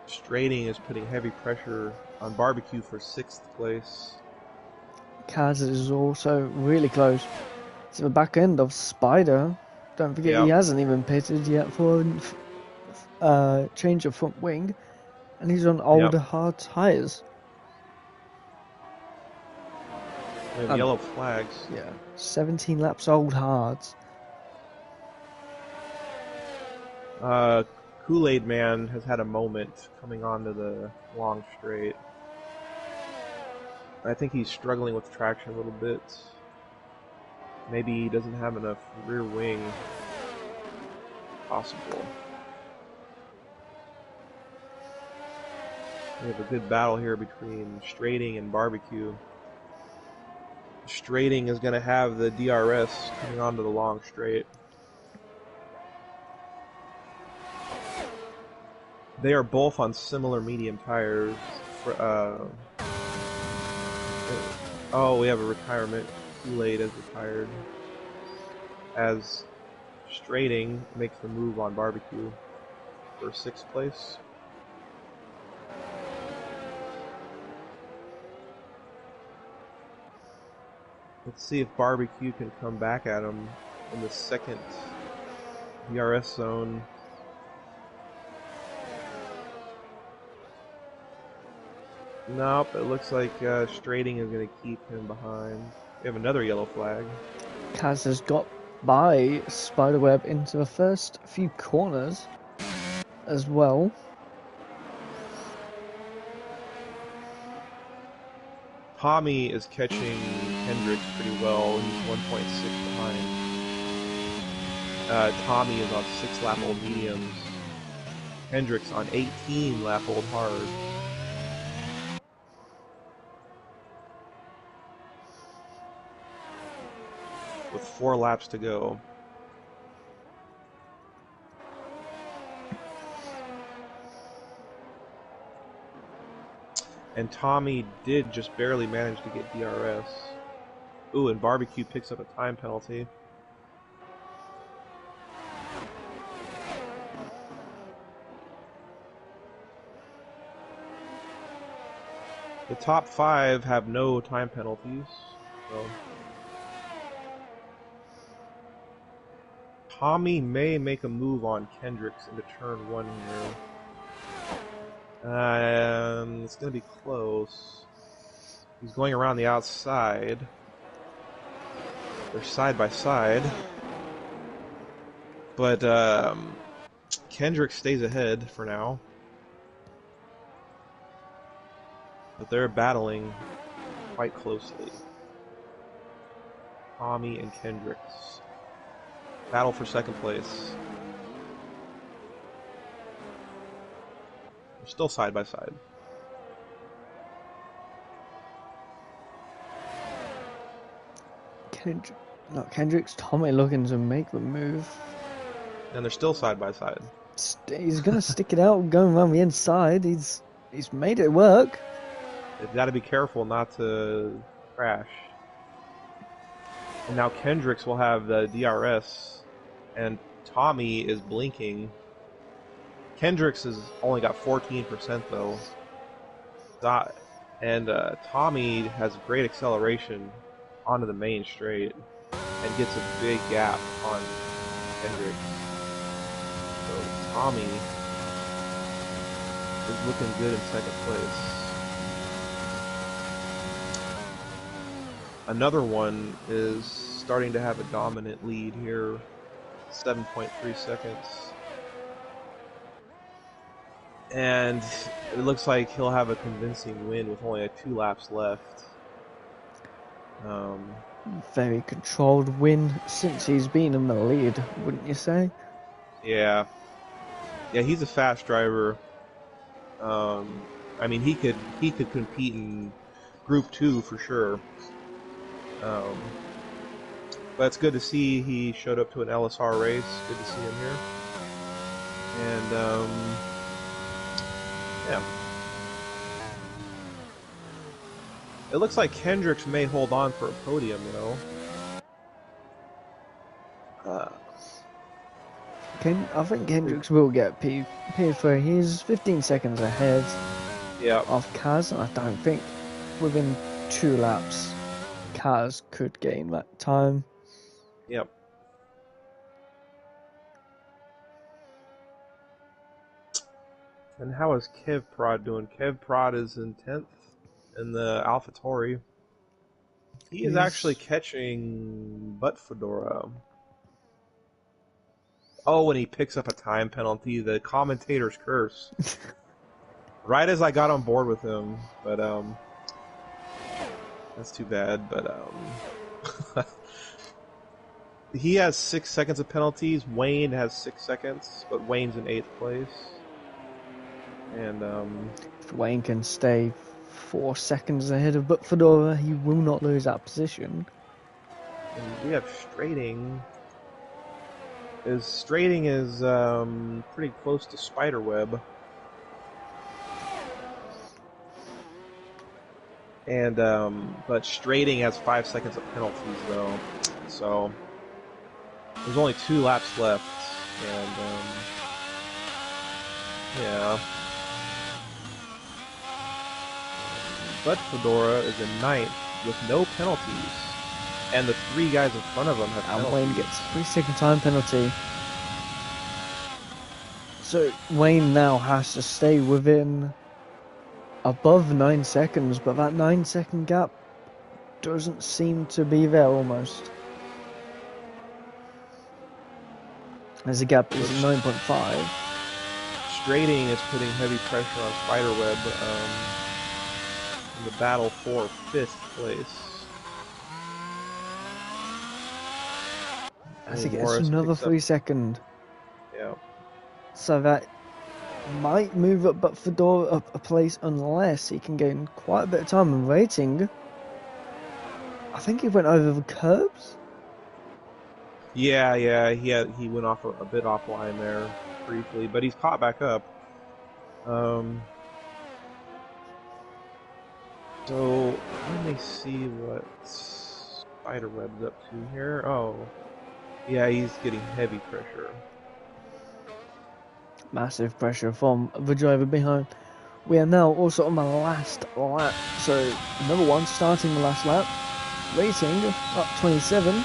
Straighting is putting heavy pressure on Barbecue for 6th place. Kaz is also really close to the back end of Spider. Don't forget, he hasn't even pitted yet for a change of front wing, and he's on older hard tyres. We have yellow flags. Yeah, 17 laps old hards. Kool-Aid Man has had a moment coming onto the long straight. I think he's struggling with traction a little bit. Maybe he doesn't have enough rear wing. Possible. We have a good battle here between Straighting and Barbecue. Straighting is going to have the DRS coming onto the long straight. They are both on similar medium tires. Oh, we have a retirement. Kool-Aid is retired. As Straighting makes the move on Barbecue for 6th place. Let's see if Barbecue can come back at him in the 2nd DRS zone. Nope, it looks like Straighting is going to keep him behind. We have another yellow flag. Kaz has got by Spiderweb into the first few corners as well. Tommy is catching Kendricks pretty well. He's 1.6 behind. Tommy is on 6 lap old mediums. Kendricks on 18 lap old hard. With 4 laps to go. And Tommy did just barely manage to get DRS. Ooh, and Barbecue picks up a time penalty. The top 5 have no time penalties. So Tommy may make a move on Kendricks into turn 1 here. It's going to be close. He's going around the outside. They're side by side. But Kendrick stays ahead for now. But they're battling quite closely. Tommy and Kendricks. Battle for 2nd place. They're still side by side. Kendricks, Tommy looking to make the move. And they're still side by side. He's going to stick it out, going around the inside. He's made it work. They've got to be careful not to crash. And now Kendricks will have the DRS, and Tommy is blinking. Kendricks has only got 14% though. And Tommy has great acceleration onto the main straight and gets a big gap on Kendricks. So Tommy is looking good in second place. Another one is starting to have a dominant lead here, 7.3 seconds. And it looks like he'll have a convincing win with only 2 laps left. Very controlled win since he's been in the lead, wouldn't you say? Yeah. Yeah, he's a fast driver. I mean, he could compete in Group 2 for sure. But it's good to see he showed up to an LSR race. Good to see him here. And yeah. It looks like Kendricks may hold on for a podium, you know. I think Kendricks will get P3. He's 15 seconds ahead of Kaz, and I don't think within 2 laps Kaz could gain that time. Yep. And how is Kev Prod doing? Kev Prod is in 10th in the AlphaTauri. He is actually catching Butt Fedora. Oh, and he picks up a time penalty, the commentator's curse. Right as I got on board with him, but that's too bad, but he has 6 seconds of penalties. Wayne has 6 seconds, but Wayne's in 8th place. And if Wayne can stay 4 seconds ahead of Butt Fedora, he will not lose that position. And we have Strating. Strating is pretty close to Spiderweb. And but Strating has 5 seconds of penalties though, so there's only 2 laps left, and yeah. But Fedora is in 9th with no penalties, and the 3 guys in front of him have penalties. And Wayne gets a 3-second time penalty. So Wayne now has to stay within above 9 seconds, but that 9-second gap doesn't seem to be there almost. As the gap is 9.5. Strating is putting heavy pressure on Spiderweb in the battle for 5th place. As he gets another 3 second. Yeah. So that might move up but Fedora up a place unless he can gain quite a bit of time and rating. I think he went over the curbs. Yeah, he went off a bit offline there briefly, but he's caught back up. So let me see what Spiderweb's up to here. Oh, yeah, he's getting heavy pressure. Massive pressure from the driver behind. We are now also on the last lap. So number 1 starting the last lap. Rating up 27.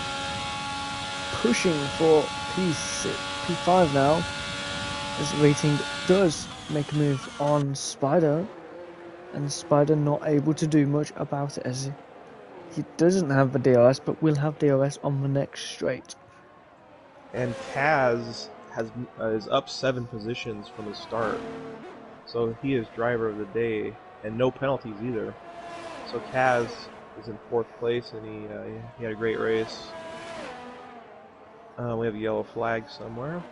Pushing for P6, P5 now. As rating does make a move on Spider. And Spider not able to do much about it as he doesn't have the DRS, but will have DRS on the next straight. And Kaz is up 7 positions from the start, so he is driver of the day, and no penalties either. So Kaz is in 4th place, and he had a great race. We have a yellow flag somewhere.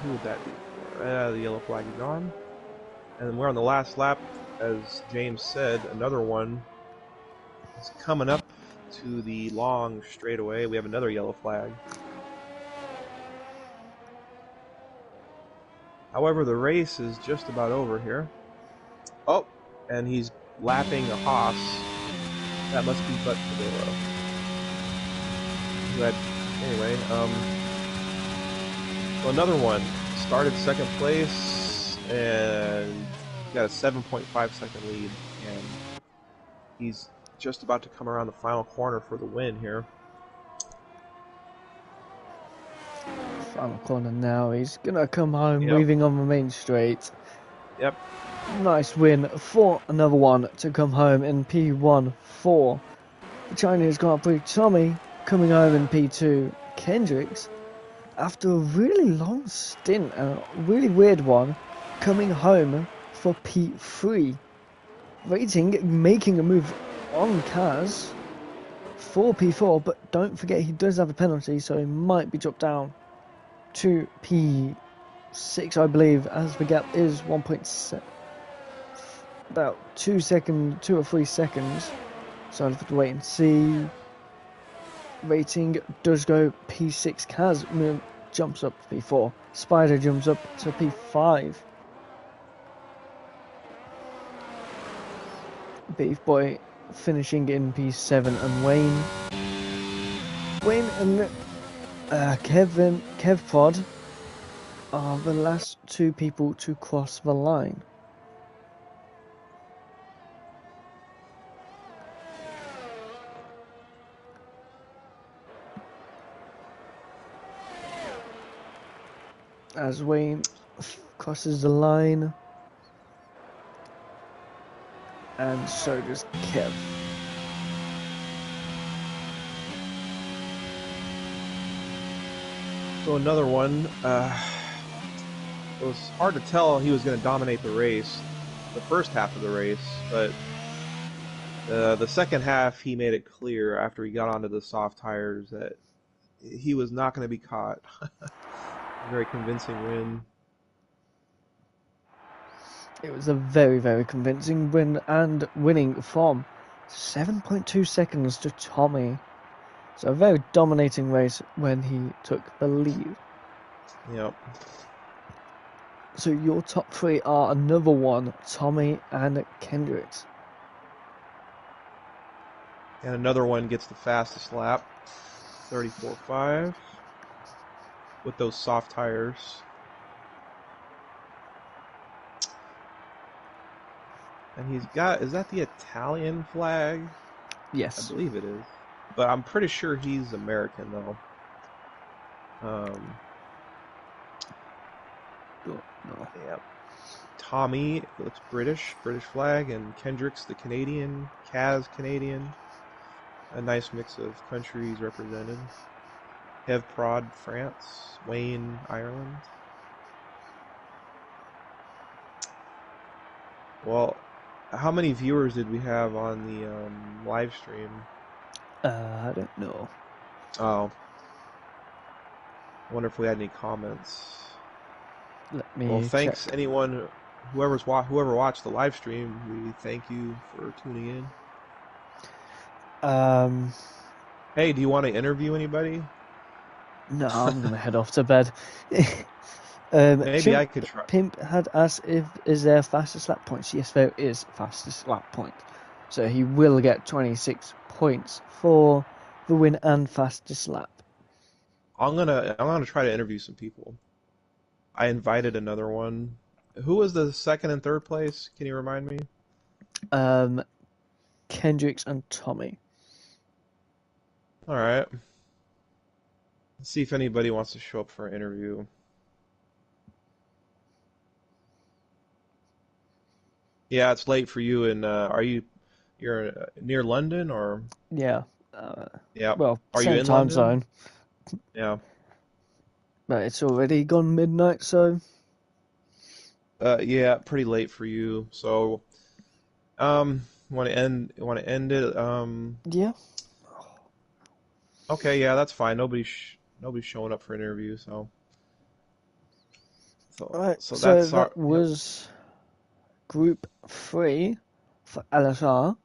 Who would that be? The yellow flag is gone. And we're on the last lap, as James said. Another one is coming up to the long straightaway. We have another yellow flag. However, the race is just about over here. Oh, and he's lapping a Haas. That must be Butt Fedora. But anyway, so another one started second place and got a 7.5-second lead, and he's just about to come around the final corner for the win here. Final corner now. He's gonna come home, Yep. moving on the main straight. Yep. Nice win for another one to come home in P1 for the Chinese Grand Prix. Tommy coming home in P2. Kendricks, after a really long stint and a really weird one, coming home for P3. Rating making a move on Kaz for P4, but don't forget he does have a penalty, so he might be dropped down to P6, I believe, as the gap is 1.7, about 2 or 3 seconds. So I'll have to wait and see. Rating does go P6. Kaz jumps up to P4. Spider jumps up to P5. Beef Boy finishing in P7, and Wayne and Kev Prod are the last two people to cross the line. As Wayne crosses the line, and so does Kev. So another one. It was hard to tell he was going to dominate the race, the first half of the race, but the second half he made it clear after he got onto the soft tires that he was not going to be caught. Very convincing win. It was a very, very convincing win, and winning from 7.2 seconds to Tommy. So a very dominating race when he took the lead. Yep. So your top three are another one, Tommy and Kendricks. And another one gets the fastest lap, 34.5, with those soft tires. And he's got, is that the Italian flag? Yes. I believe it is. But I'm pretty sure he's American, though. No. Yep. Tommy looks British flag, and Kendrick's the Canadian, Kaz Canadian. A nice mix of countries represented. Kev Prod, France. Wayne, Ireland. Well, how many viewers did we have on the live stream? I don't know. Oh. I wonder if we had any comments. Let me Well, thanks check. anyone, whoever watched the live stream. We thank you for tuning in. Hey, do you want to interview anybody? No, I'm gonna head off to bed. Maybe I could try. Pimp had asked is there fastest lap points. Yes, there is fastest lap point. So he will get 26 points for the win and fastest lap. I'm gonna try to interview some people. I invited another one. Who was the second and third place? Can you remind me? Kendricks and Tommy. All right. Let's see if anybody wants to show up for an interview. Yeah, it's late for you. And you're near London or? Yeah. Yeah. Well, Are you same in time London? zone. Yeah. But it's already gone midnight, so. Yeah, pretty late for you. So, want to end it? Yeah. Okay, yeah, that's fine. Nobody's showing up for an interview, so. Right. So So that's our. that Yep. was Group 3 for LSR.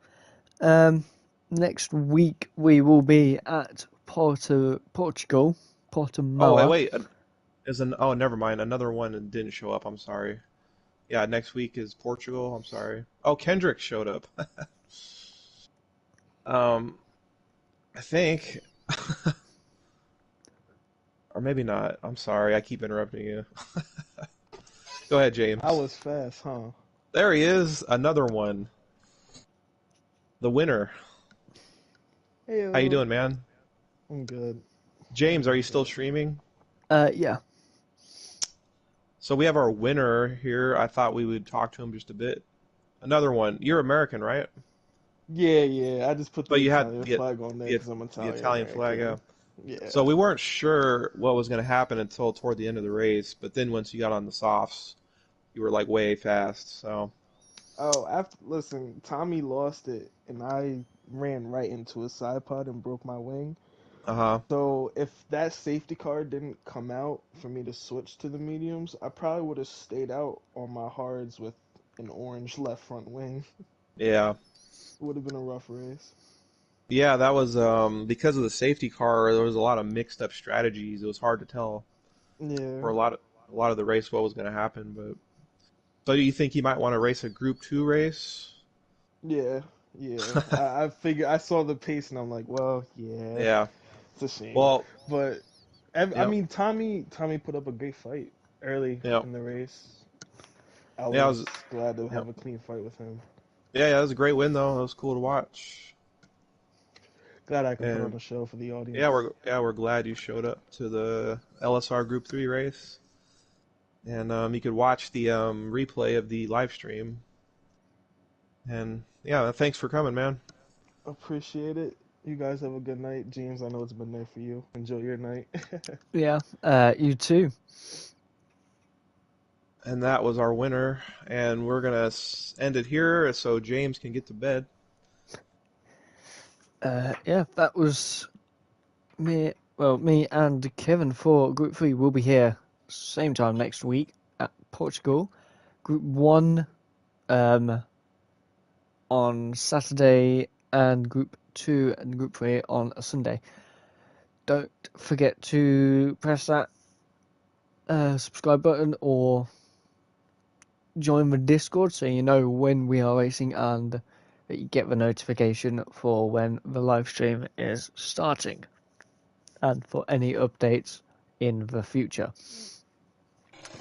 Next week we will be at Portugal, Oh, Portimao. wait. Oh, never mind. Another one didn't show up. I'm sorry. Yeah, next week is Portugal. I'm sorry. Oh, Kendrick showed up. um, I think, or maybe not. I'm sorry. I keep interrupting you. Go ahead, I James. was fast, huh? There he is. Another one. The winner. Hey, How you doing, man? I'm good. James, I'm are you still good. streaming? Yeah. So we have our winner here. I thought we would talk to him just a bit. Another one. You're American, right? Yeah, yeah. I just put But the you had Italian flag on there the because I'm the Italian Italian flag, yeah. American. So Yeah. we weren't sure what was going to happen until toward the end of the race, but then once you got on the softs, you were like way fast. So, Oh, after listen, Tommy lost it, and I ran right into a side pod and broke my wing. uh-huh. So if that safety car didn't come out for me to switch to the mediums, I probably would have stayed out on my hards with an orange left front wing. Yeah. It would have been a rough race. Yeah, that was because of the safety car, there was a lot of mixed up strategies. It was hard to tell Yeah. for a lot of the race what was going to happen, but so you think you might want to race a group 2 race? Yeah, yeah. I figured I saw the pace and I'm like, well, yeah, Yeah. it's a shame. Well, But I yeah. mean, Tommy put up a great fight early Yeah. in the race. I Yeah, it was was glad to yeah. have a clean fight with him. Yeah, it was a great win though. It was cool to watch. Glad I could put on And a show for the yeah, audience. we're glad you showed up to the LSR Group 3 race. And you could watch the replay of the live stream. And yeah, thanks for coming, man. Appreciate it. You guys have a good night. James, I know it's been there for you. Enjoy your night. Yeah. You too. And that was our winner. And we're gonna end it here so James can get to bed. Yeah, that was me. Well, me and Kevin for Group 3 will be here same time next week at Portugal. Group 1 um, on Saturday, and Group 2 and Group 3 on a Sunday. Don't forget to press that subscribe button or join the Discord so you know when we are racing and that you get the notification for when the live stream is starting and for any updates in the future.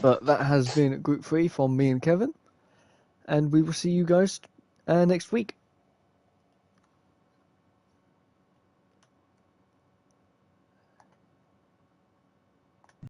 But that has been Group 3 from me and Kevin, and we will see you guys next week.